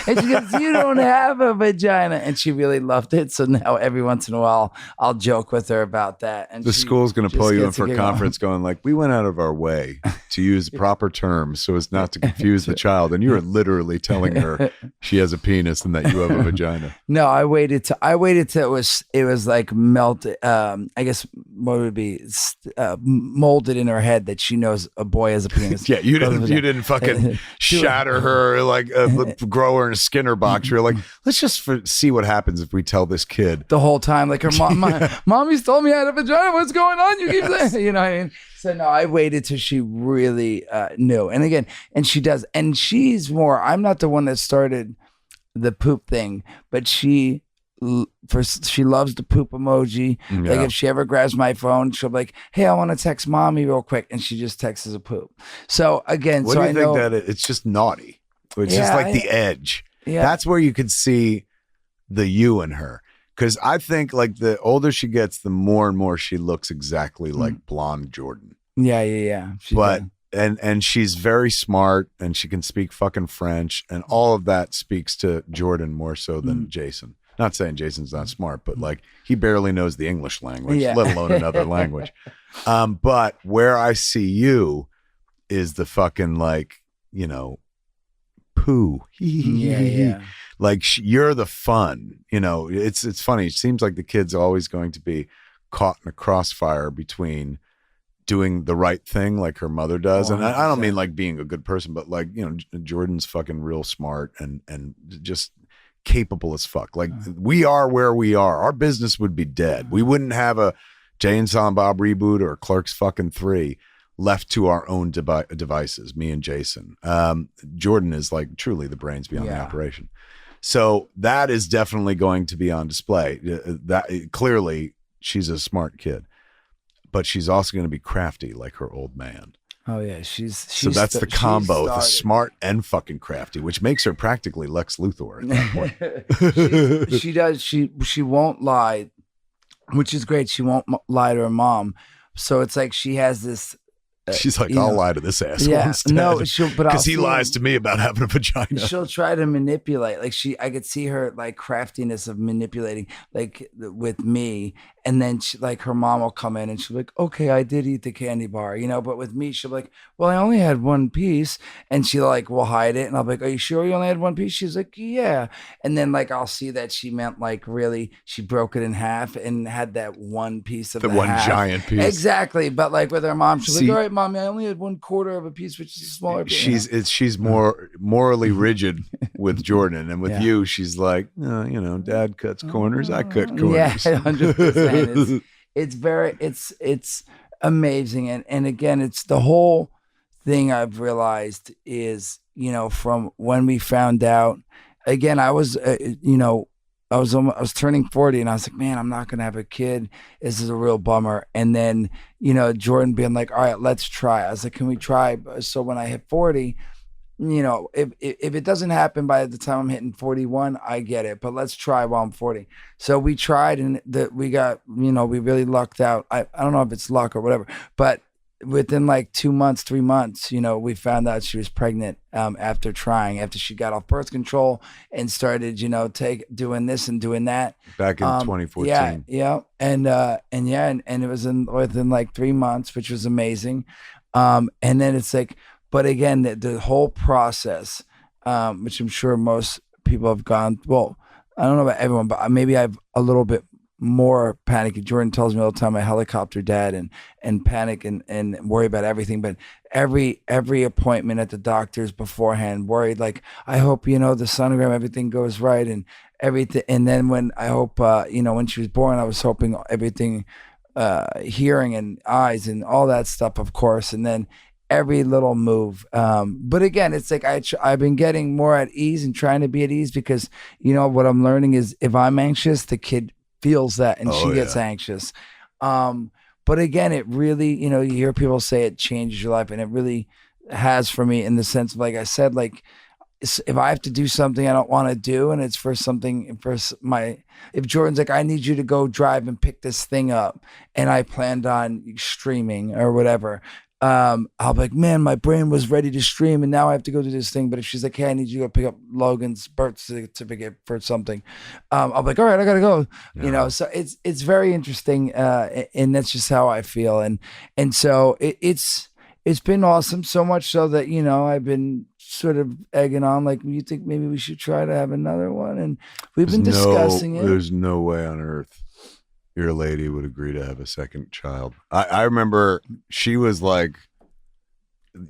And she goes, you don't have a vagina. And she really loved it. So now every once in a while, I'll joke with her about that. And the school's going to pull you in for a conference going like, we went out of our way to use proper terms so as not to confuse the child. And you're literally telling her she has a penis and that you have a vagina. No, I waited till it was like melted. I guess what would be molded in her head that she knows a boy has a penis. Yeah, you didn't fucking shatter her like grow her in a Skinner box. You're like, let's just see what happens if we tell this kid the whole time. Like her mommy's told me I had a vagina. What's going on? You keep saying, you know what I mean? So no, I waited till she really knew. And again, and she does, and she's more. I'm not the one that started the poop thing, but she loves the poop emoji. Yeah. Like if she ever grabs my phone, she'll be like, hey, I want to text mommy real quick, and she just texts a poop. So again, what do you think that it's just naughty? It's just like the edge. Yeah, that's where you could see the you in her, because I think like the older she gets, the more and more she looks exactly like blonde Jordan. Yeah. And she's very smart, and she can speak fucking French, and all of that speaks to Jordan more so than Jason. Not saying Jason's not smart, but like he barely knows the English language, let alone another language. But where I see you is the fucking like, you know, poo. Yeah. Like you're the fun. You know, it's funny. It seems like the kid's always going to be caught in a crossfire between doing the right thing like her mother does. And I don't mean like being a good person, but like, you know, Jordan's fucking real smart and just capable as fuck. Like we are where we are. Our business would be dead. We wouldn't have a Jay and Silent Bob reboot or Clerks fucking 3 left to our own devices, me and Jason. Jordan is like truly the brains behind the operation. So that is definitely going to be on display. That clearly she's a smart kid, but she's also going to be crafty like her old man. Oh yeah, so that's the combo, the smart and fucking crafty, which makes her practically Lex Luthor at that point. she does. She won't lie, which is great. She won't lie to her mom. So it's like she has this. She's like, I'll lie to this asshole instead. No, because he lies to me about having a vagina. She'll try to manipulate. Like I could see her like craftiness of manipulating, like with me. And then she, like her mom will come in and she'll be like, okay, I did eat the candy bar, you know. But with me, she'll be like, well, I only had one piece, and she like will hide it. And I'll be like, are you sure you only had one piece? She's like, yeah. And then like I'll see that she meant like really, she broke it in half and had that one piece of the one half. giant piece. Exactly. But like with her mom, she's like, all right, Mommy, I only had 1/4 of a piece, which is a smaller piece. She's more morally rigid with Jordan, and with you, she's like, you know, Dad cuts corners, I cut corners. Yeah, 100%. It's amazing, and again, it's the whole thing I've realized is, you know, from when we found out. Again, I was, you know, I was turning 40 and I was like, man, I'm not going to have a kid. This is a real bummer. And then, you know, Jordan being like, all right, let's try. I was like, can we try? So when I hit 40, you know, if it doesn't happen by the time I'm hitting 41, I get it, but let's try while I'm 40. So we tried and we got, you know, we really lucked out. I don't know if it's luck or whatever, but within like 2 months, 3 months, you know, we found out she was pregnant after she got off birth control and started, you know, doing this and doing that. Back in 2014. Yeah. And it was within like 3 months, which was amazing. And then it's like, but again, the whole process, which I'm sure most people have gone, well, I don't know about everyone, but maybe I have a little bit more panic. Jordan tells me all the time I helicopter dad and panic and worry about everything. But every appointment at the doctor's beforehand, worried, like, I hope, you know, the sonogram, everything goes right and everything. And then when I hope, you know, when she was born, I was hoping everything, hearing and eyes and all that stuff, of course. And then every little move. But again, it's like I've been getting more at ease and trying to be at ease because, you know, what I'm learning is if I'm anxious, the kid feels that and she gets anxious. But again, it really, you know, you hear people say it changes your life, and it really has for me in the sense of, like I said, like if I have to do something I don't want to do and it's for something if Jordan's like, I need you to go drive and pick this thing up, and I planned on streaming or whatever, I'll be like, man, my brain was ready to stream and now I have to go do this thing. But if she's like, hey, I need you to go pick up Logan's birth certificate for something, I'll be like, all right, I gotta go. Yeah. You know, so it's very interesting, and that's just how I feel. And so it's been awesome, so much so that, you know, I've been sort of egging on, like, you think maybe we should try to have another one, and we've been discussing it. There's no way on earth your lady would agree to have a second child. I remember she was like,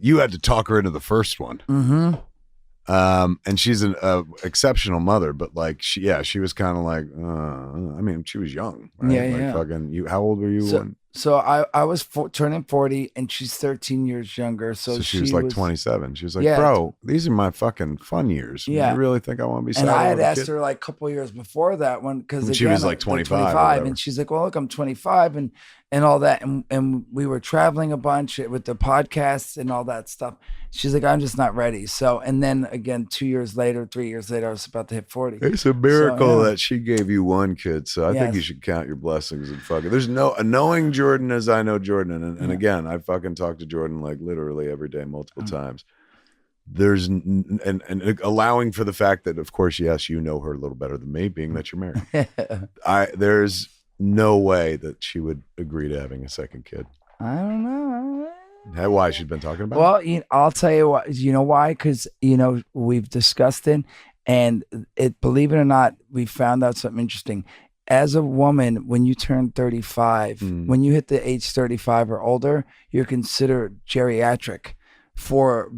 you had to talk her into the first one. Mm-hmm. And she's an exceptional mother, but like she was kind of like, I mean, she was young, right? Yeah, like yeah. Fucking, how old were you? So I was turning 40 and she's 13 years younger. So she was like 27. She was like, yeah, bro, these are my fucking fun years. Yeah. You really think I want to be? And I had asked her like a couple years before that one, because she was like 25, and she's like, well, look, I'm 25 and all that. And we were traveling a bunch with the podcasts and all that stuff. She's like, I'm just not ready. So, and then again, 3 years later, I was about to hit 40. It's a miracle that she gave you one kid. So I think you should count your blessings and fucking, there's knowing Jordan as I know Jordan. And again, I fucking talk to Jordan like literally every day, multiple times. There's and allowing for the fact that, of course, yes, you know her a little better than me, being that you're married. There's no way that she would agree to having a second kid. I don't know. Hey, why she's been talking about? Well, I'll tell you what. You know why? Because we've discussed it, and believe it or not, we found out something interesting. As a woman, when you turn 35, when you hit the age 35 or older, you're considered geriatric for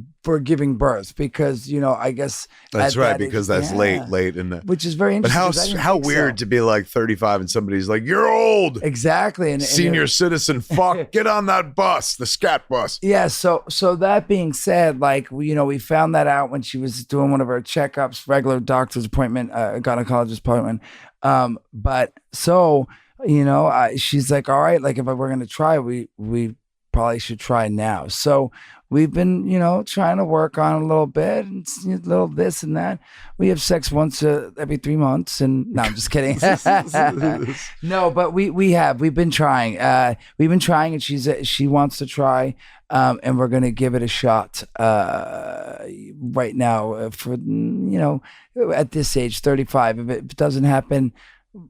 giving birth because I guess That's right, that because age, that's late in the. which is very But interesting. how weird to be like 35 and somebody's like, you're old. Exactly, and Senior citizen, fuck, get on that bus, the scat bus. yeah. So that being said, like we found that out when she was doing one of her checkups, regular doctor's appointment, gynecologist appointment. But so she's like, all right, like if we're gonna try, we probably should try now. So we've been, trying to work on a little bit and a little this and that. We have sex once every 3 months, and no, I'm just kidding. No, but we've been trying. And she wants to try, and we're gonna give it a shot right now for at this age, 35. If it doesn't happen,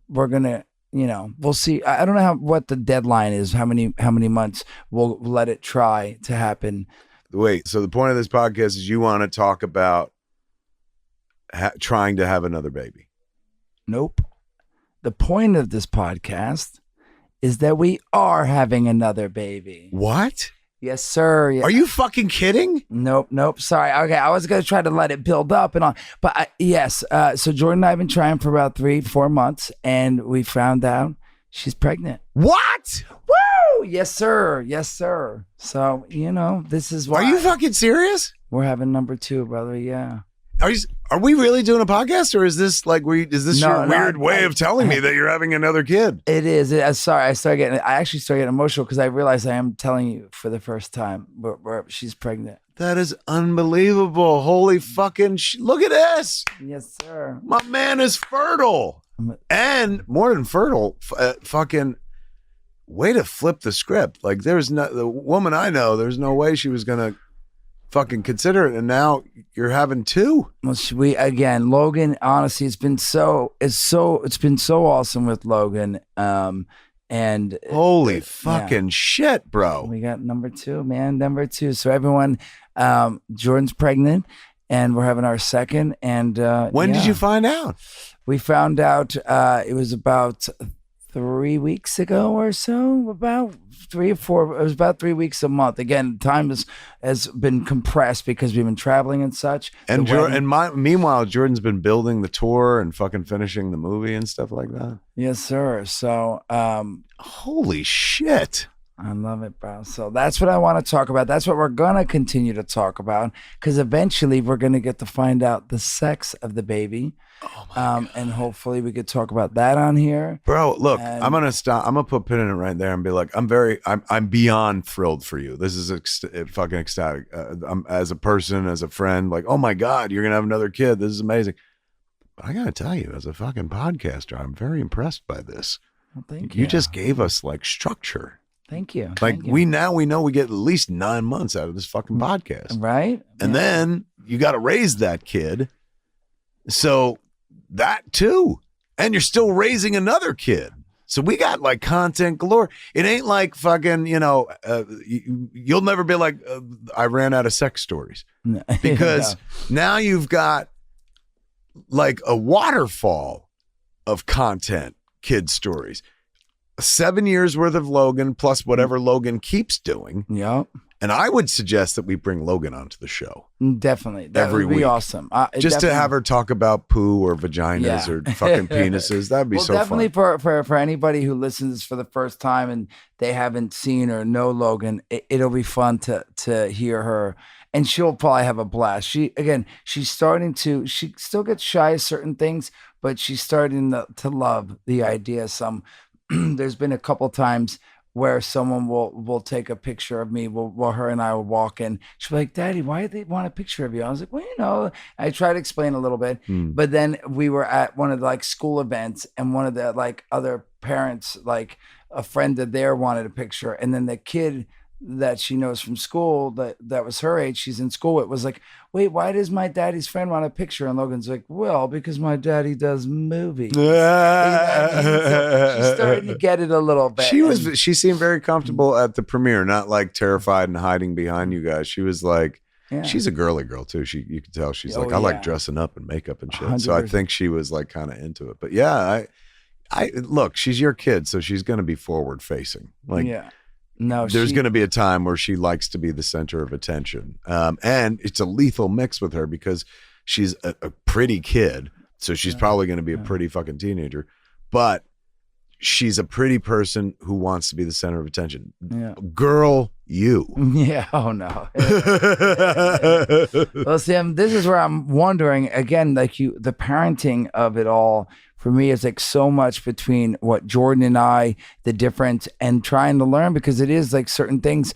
we're gonna. We'll see. I don't know what the deadline is. How many months we'll let it try to happen. Wait, so the point of this podcast is you want to talk about trying to have another baby? Nope. The point of this podcast is that we are having another baby. What? Yes, sir. Yeah. Are you fucking kidding? Nope. Sorry. Okay, I was gonna try to let it build up and on, but yes. So Jordan and I have been trying for about 3-4 months, and we found out she's pregnant. What? Woo! Yes, sir. So this is why. Are you fucking serious? We're having number 2, brother. Yeah. Are we really doing a podcast, or is this like your weird way of telling me that you're having another kid? It is. Sorry, I actually started getting emotional because I realized I am telling you for the first time, but she's pregnant. That is unbelievable. Holy fucking look at this. Yes, sir. My man is fertile. And more than fertile, fucking way to flip the script. Like the woman I know, there's no way she was going to fucking consider it, and now you're having 2. Well, Logan, honestly, it's been so awesome with Logan. And holy fucking shit, bro. We got number 2, man, number 2. So everyone, Jordan's pregnant, and we're having our second. And when did you find out? We found out it was about 3 weeks ago or so, about 3 or 4. It was about 3 weeks a month. Again, time has been compressed because we've been traveling and such. And meanwhile, Jordan's been building the tour and fucking finishing the movie and stuff like that. Yes, sir. So, holy shit. I love it, bro. So that's what I want to talk about. That's what we're going to continue to talk about, because eventually we're going to get to find out the sex of the baby. Oh my God. And hopefully we could talk about that on here. Bro, look, I'm going to stop. I'm going to put a pin in it right there and be like, I'm beyond thrilled for you. This is fucking ecstatic. I'm, as a person, as a friend, like, oh my God, you're going to have another kid. This is amazing. But I got to tell you, as a fucking podcaster, I'm very impressed by this. Well, thank you. You just gave us like structure. Thank you. Like Thank you. we know we get at least 9 months out of this fucking podcast. Right. And then you got to raise that kid. So that too. And you're still raising another kid. So we got like content galore. It ain't like fucking, you'll never be like, I ran out of sex stories. No. Because now you've got like a waterfall of content, kid stories. 7 years worth of Logan plus whatever Logan keeps doing. Yep. And I would suggest that we bring Logan onto the show. Definitely. That every would be week. Awesome. Just to have her talk about poo or vaginas or fucking penises. That'd be so definitely fun. for anybody who listens for the first time and they haven't seen or know Logan, it'll be fun to hear her. And she'll probably have a blast. She still gets shy of certain things, but she's starting to love the idea some. There's been a couple times where someone will take a picture of me while her and I will walk in. She'll be like, Daddy, why do they want a picture of you? I was like, well, I try to explain a little bit. But then we were at one of the like school events, and one of the like other parents, like a friend of theirs wanted a picture. And then the kid that she knows from school that was her age. She's in school. It was like, wait, why does my daddy's friend want a picture? And Logan's like, well, because my daddy does movies. You know what I mean? So she's starting to get it a little bit. She seemed very comfortable at the premiere, not like terrified and hiding behind you guys. She was like, she's a girly girl too. You could tell she's like, I like dressing up and makeup and shit. 100%. So I think she was like kind of into it. But yeah, I look, she's your kid, so she's going to be forward facing. Like, no, there's going to be a time where she likes to be the center of attention. And it's a lethal mix with her because she's a pretty kid. So she's probably going to be a pretty fucking teenager, but she's a pretty person who wants to be the center of attention. Yeah. Girl, you. Yeah. Oh no. Well, see, this is where I'm wondering again, like the parenting of it all for me is like so much between what Jordan and I, the difference, and trying to learn, because it is like certain things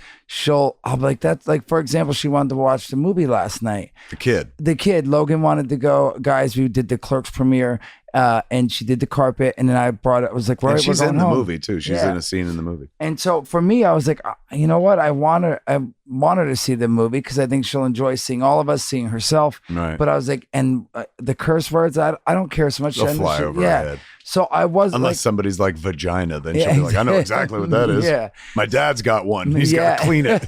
I'll be like, that's like, for example, she wanted to watch the movie last night. The kid, Logan wanted to go, guys, we did the Clerks premiere. And she did the carpet, and then I brought it. I was like, right, she's we're going in the home. movie too. She's in a scene in the movie. And so for me, I was like, you know what? I want her to see the movie because I think she'll enjoy seeing all of us, seeing herself. Right. But I was like, and the curse words, I don't care so much. They'll fly over her head. So I was unless like, somebody's like vagina, then she'll be like, I know exactly what that is. Yeah. My dad's got one. He's got to clean it.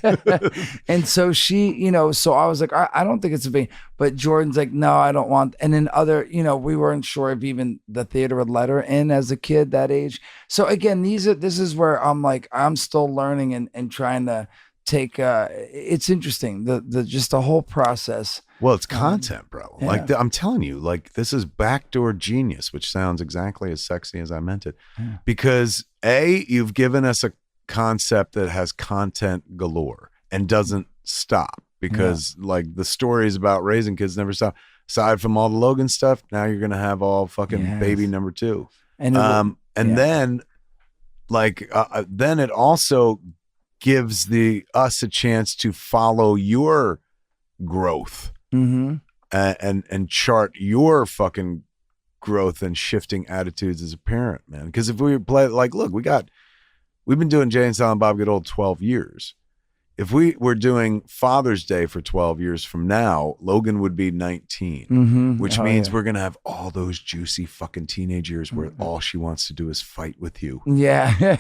And so she, so I was like, I don't think it's a thing. But Jordan's like, no, I don't want. And then we weren't sure if even the theater would let her in as a kid that age. So again, this is where I'm like, I'm still learning and trying to take. It's interesting just the whole process. Well, it's content, bro. Yeah. Like I'm telling you, like this is backdoor genius, which sounds exactly as sexy as I meant it. Yeah. Because you've given us a concept that has content galore and doesn't stop. Because like the stories about raising kids never stop. Aside from all the Logan stuff, now you're gonna have all fucking baby number 2. And then like then it also gives us a chance to follow your growth. Mm-hmm. And chart your fucking growth and shifting attitudes as a parent, man. Because if we play like, look, we've been doing Jay and Silent Bob Get Old 12 years. If we were doing Father's Day for 12 years from now, Logan would be 19, which means we're going to have all those juicy fucking teenage years where all she wants to do is fight with you. Yeah.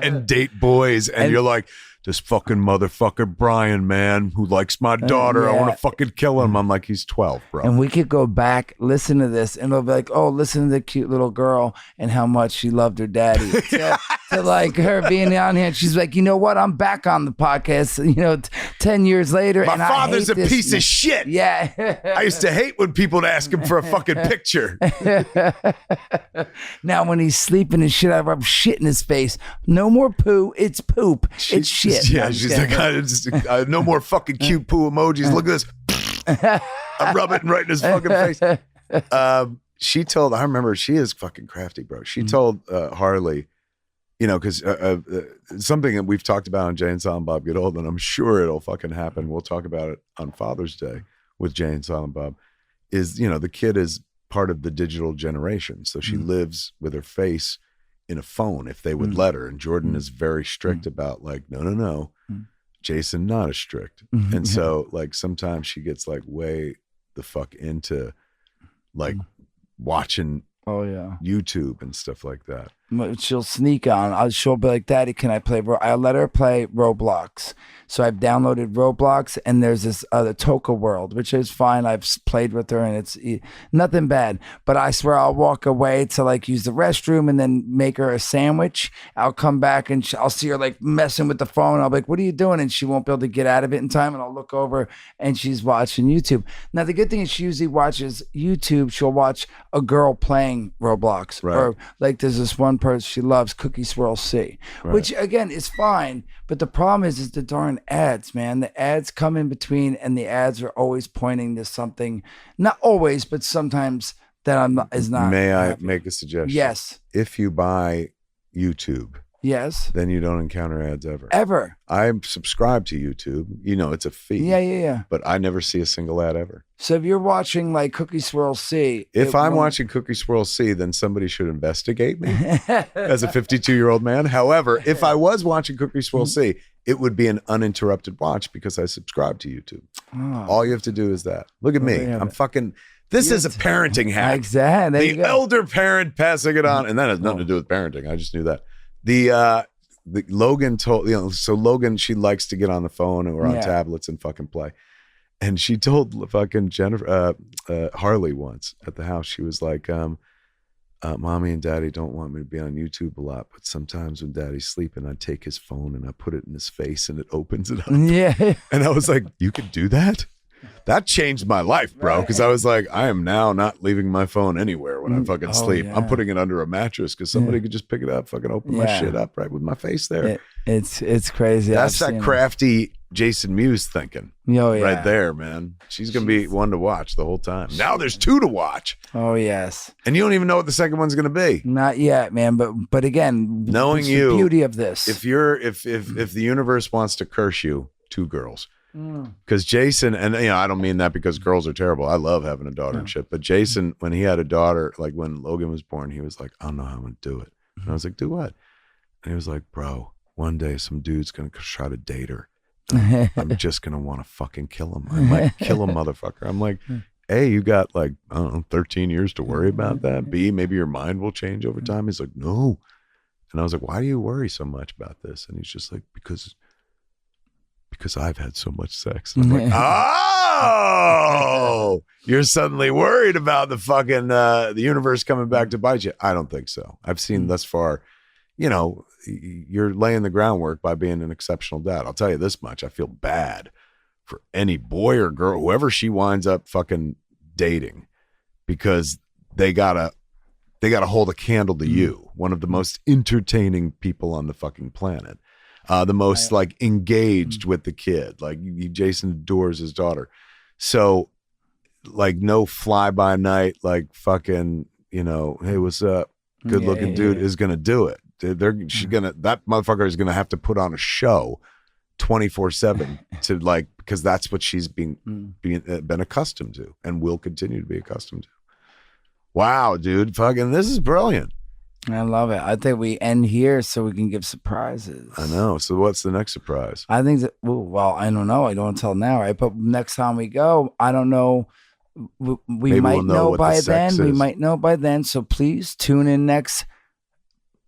And date boys. And you're like, this fucking motherfucker Brian, man, who likes my daughter. I want to fucking kill him. I'm like, he's 12, bro. And we could go back, listen to this, and they'll be like, oh, listen to the cute little girl and how much she loved her daddy. To like her being down here. And she's like, you know what? I'm back on the podcast, 10 years later. My and father's I hate a piece of shit. Yeah. I used to hate when people would ask him for a fucking picture. Now when he's sleeping and shit, I rub shit in his face. No more poo. It's poop. It's shit. Yeah, she's like, no more fucking cute poo emojis. Look at this. I rub it right in his fucking face. She told, I remember, she is fucking crafty, bro. She told Harley, because something that we've talked about on Jay and Silent Bob Get Old, and I'm sure it'll fucking happen. We'll talk about it on Father's Day with Jay and Silent Bob, is, the kid is part of the digital generation. So she lives with her face in a phone if they would let her. And Jordan is very strict about like, no. Jason not as strict. And so like sometimes she gets like way the fuck into like watching YouTube and stuff like that. She'll sneak on. She'll be like, Daddy, can I play? I'll let her play Roblox. So I've downloaded Roblox, and there's this other Toka World, which is fine. I've played with her, and it's nothing bad. But I swear I'll walk away to like use the restroom and then make her a sandwich. I'll come back and I'll see her like messing with the phone. I'll be like, what are you doing? And she won't be able to get out of it in time. And I'll look over and she's watching YouTube. Now, the good thing is she usually watches YouTube. She'll watch a girl playing Roblox. Right. Or like there's this one person she loves, Cookie Swirl C, which again is fine. But the problem is the darn ads, man. The ads come in between, and the ads are always pointing to something. Not always, but sometimes that is not. May I make a suggestion? Yes. If you buy YouTube Yes. then you don't encounter ads ever. Ever. I'm subscribed to YouTube. You know, it's a fee. Yeah. But I never see a single ad ever. So if you're watching like Cookie Swirl C, If I'm watching Cookie Swirl C, then somebody should investigate me as a 52-year-old man. However, if I was watching Cookie Swirl C, it would be an uninterrupted watch because I subscribe to YouTube. All you have to do is that. Look at me. I'm fucking... This is a parenting hack. Exactly. The elder parent passing it on. And that has nothing to do with parenting. I just knew that. The Logan told, so Logan, she likes to get on the phone or on tablets and fucking play. And she told fucking Jennifer, Harley once at the house, she was like, Mommy and Daddy don't want me to be on YouTube a lot, but sometimes when Daddy's sleeping, I take his phone and I put it in his face and it opens it up. Yeah. And I was like, you could do that? That changed my life, bro. Because I was like, I am now not leaving my phone anywhere when I fucking sleep. Yeah. I'm putting it under a mattress because somebody could just pick it up, fucking open my shit up right with my face there. It's crazy. That's that crafty Jason Mewes thinking. Right there, man. She's going to be one to watch the whole time. Now there's two to watch. Oh, yes. And you don't even know what the second one's going to be. Not yet, man. But again, knowing it's you, the beauty of this. If the universe wants to curse you, two girls. Because Jason, and I don't mean that because girls are terrible. I love having a daughter and shit. But Jason, when he had a daughter, like when Logan was born, he was like, I don't know how I'm going to do it. And I was like, do what? And he was like, bro, one day some dude's going to try to date her. I'm just going to want to fucking kill him. I might kill a motherfucker. I'm like, A, you got like, I don't know, 13 years to worry about that. B, maybe your mind will change over time. He's like, no. And I was like, why do you worry so much about this? And he's just like, because I've had so much sex. And I'm like, oh, you're suddenly worried about the fucking, the universe coming back to bite you. I don't think so. I've seen thus far, you're laying the groundwork by being an exceptional dad. I'll tell you this much. I feel bad for any boy or girl, whoever she winds up fucking dating, because they gotta hold a candle to you, one of the most entertaining people on the fucking planet. The most like engaged with the kid, like Jason adores his daughter. So like no fly by night, like fucking, hey, what's up? Good looking dude is going to do it. That motherfucker is going to have to put on a show 24/7 to like, because that's what she's been accustomed to and will continue to be accustomed to. Wow, dude, fucking, this is brilliant. I love it. I think we end here so we can give surprises. I know. So what's the next surprise? I think that, well, I don't know. I don't tell now, right? But next time we go, I don't know. We might know by then. We might know by then. So please tune in next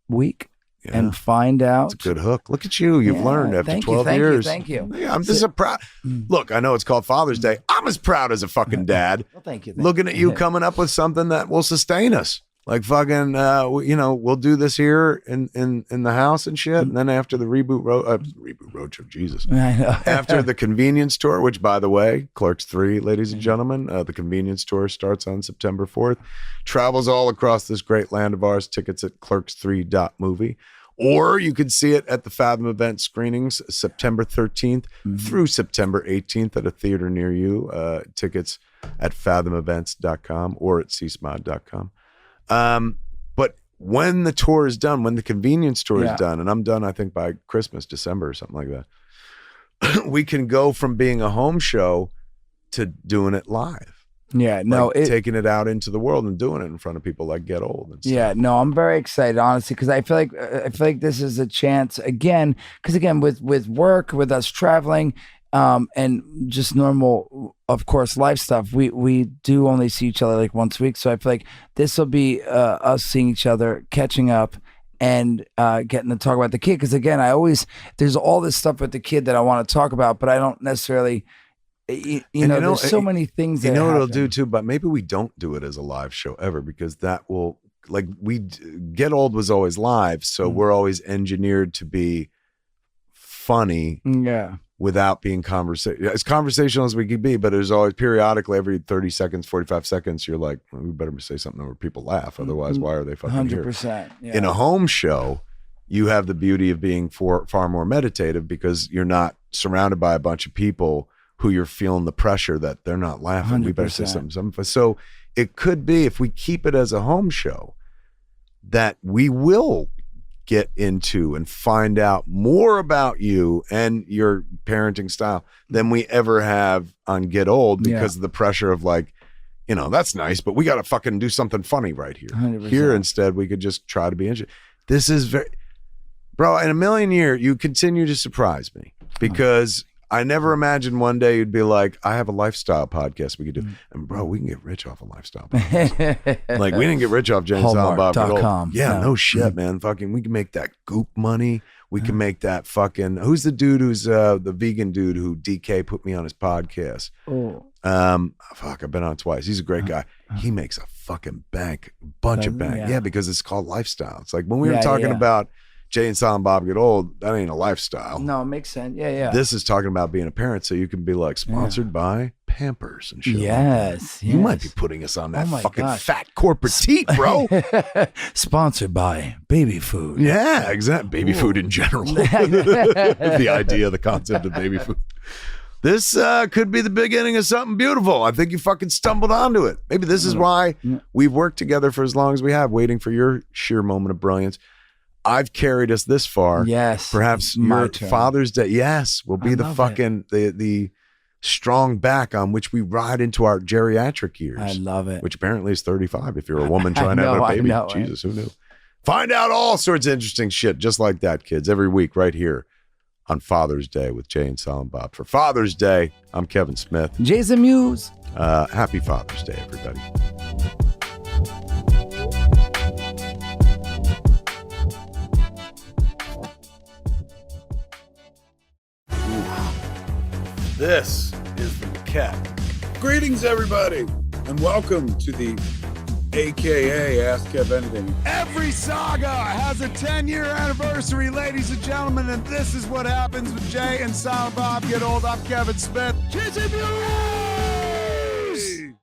week and find out. It's a good hook. Look at you. You've learned after 12 years. Thank you. Yeah, I'm just proud. Look, I know it's called Father's Day. I'm as proud as a fucking dad. Well, thank you. Looking at you coming up with something that will sustain us. Like fucking, we'll do this here in the house and shit. And then after the reboot road show, Jesus. I know. After the convenience tour, which by the way, Clerks 3, ladies and gentlemen, the convenience tour starts on September 4th. Travels all across this great land of ours. Tickets at clerks3.movie. Or you can see it at the Fathom event screenings September 13th through September 18th at a theater near you. Tickets at fathomevents.com or at csmod.com. But when the tour is done, when the convenience tour is done, and I'm done, I think by Christmas, December or something like that, we can go from being a home show to doing it live. Yeah, no, taking it out into the world and doing it in front of people like Get Old. And stuff. Yeah, no, I'm very excited, honestly, because I feel like this is a chance again. Because again, with work, with us traveling, and just normal, of course, life stuff, we do only see each other like once a week. So I feel like this will be us seeing each other, catching up, and getting to talk about the kid. Because again, there's all this stuff with the kid that I want to talk about, but I don't necessarily. There's so many things that what it'll do too, but maybe we don't do it as a live show ever, because that will, like, Get Old was always live, so we're always engineered to be funny without being as conversational as we could be, but there's always periodically every 30 seconds, 45 seconds, you're like, well, we better say something where people laugh, otherwise why are they fucking 100%, here? In a home show, you have the beauty of being far more meditative, because you're not surrounded by a bunch of people who you're feeling the pressure that they're not laughing. 100%. We better say something. So it could be, if we keep it as a home show, that we will get into and find out more about you and your parenting style than we ever have on Get Old because of the pressure of like, you know, that's nice, but we got to fucking do something funny right here. 100%. Here, instead, we could just try to be interesting. This is very, bro, in a million years, you continue to surprise me because I never imagined one day you'd be like, I have a lifestyle podcast we could do. And bro, we can get rich off a lifestyle podcast. Like, we didn't get rich off Jay and Silent Bob Get Old. Yeah, no shit, man. Fucking, we can make that goop money. We can make that fucking, who's the dude who's the vegan dude who DK put me on his podcast? Fuck, I've been on it twice. He's a great guy. He makes a fucking bunch of bank. Yeah, because it's called lifestyle. It's like when we were talking about Jay and Silent Bob Get Old, that ain't a lifestyle. No, it makes sense. Yeah. This is talking about being a parent, so you can be like sponsored by Pampers and shit. Yes. You might be putting us on that fucking fat corporate teat, bro. Sponsored by baby food. Yeah, exactly. Baby food in general. The idea, the concept of baby food. This could be the beginning of something beautiful. I think you fucking stumbled onto it. Maybe this is why we've worked together for as long as we have, waiting for your sheer moment of brilliance. I've carried us this far. Yes. Perhaps your Father's Day, will be the fucking, the strong back on which we ride into our geriatric years. I love it. Which apparently is 35 if you're a woman trying to have a baby. Jesus, who knew? Find out all sorts of interesting shit just like that, kids, every week right here on Father's Day with Jay and Silent Bob. For Father's Day, I'm Kevin Smith. Jason Mewes. Happy Father's Day, everybody. This is the cat. Greetings, everybody, and welcome to the AKA Ask Kev Anything. Every saga has a 10-year anniversary, ladies and gentlemen, and this is what happens with Jay and Silent Bob Get Old. I'm Kevin Smith. Cheers,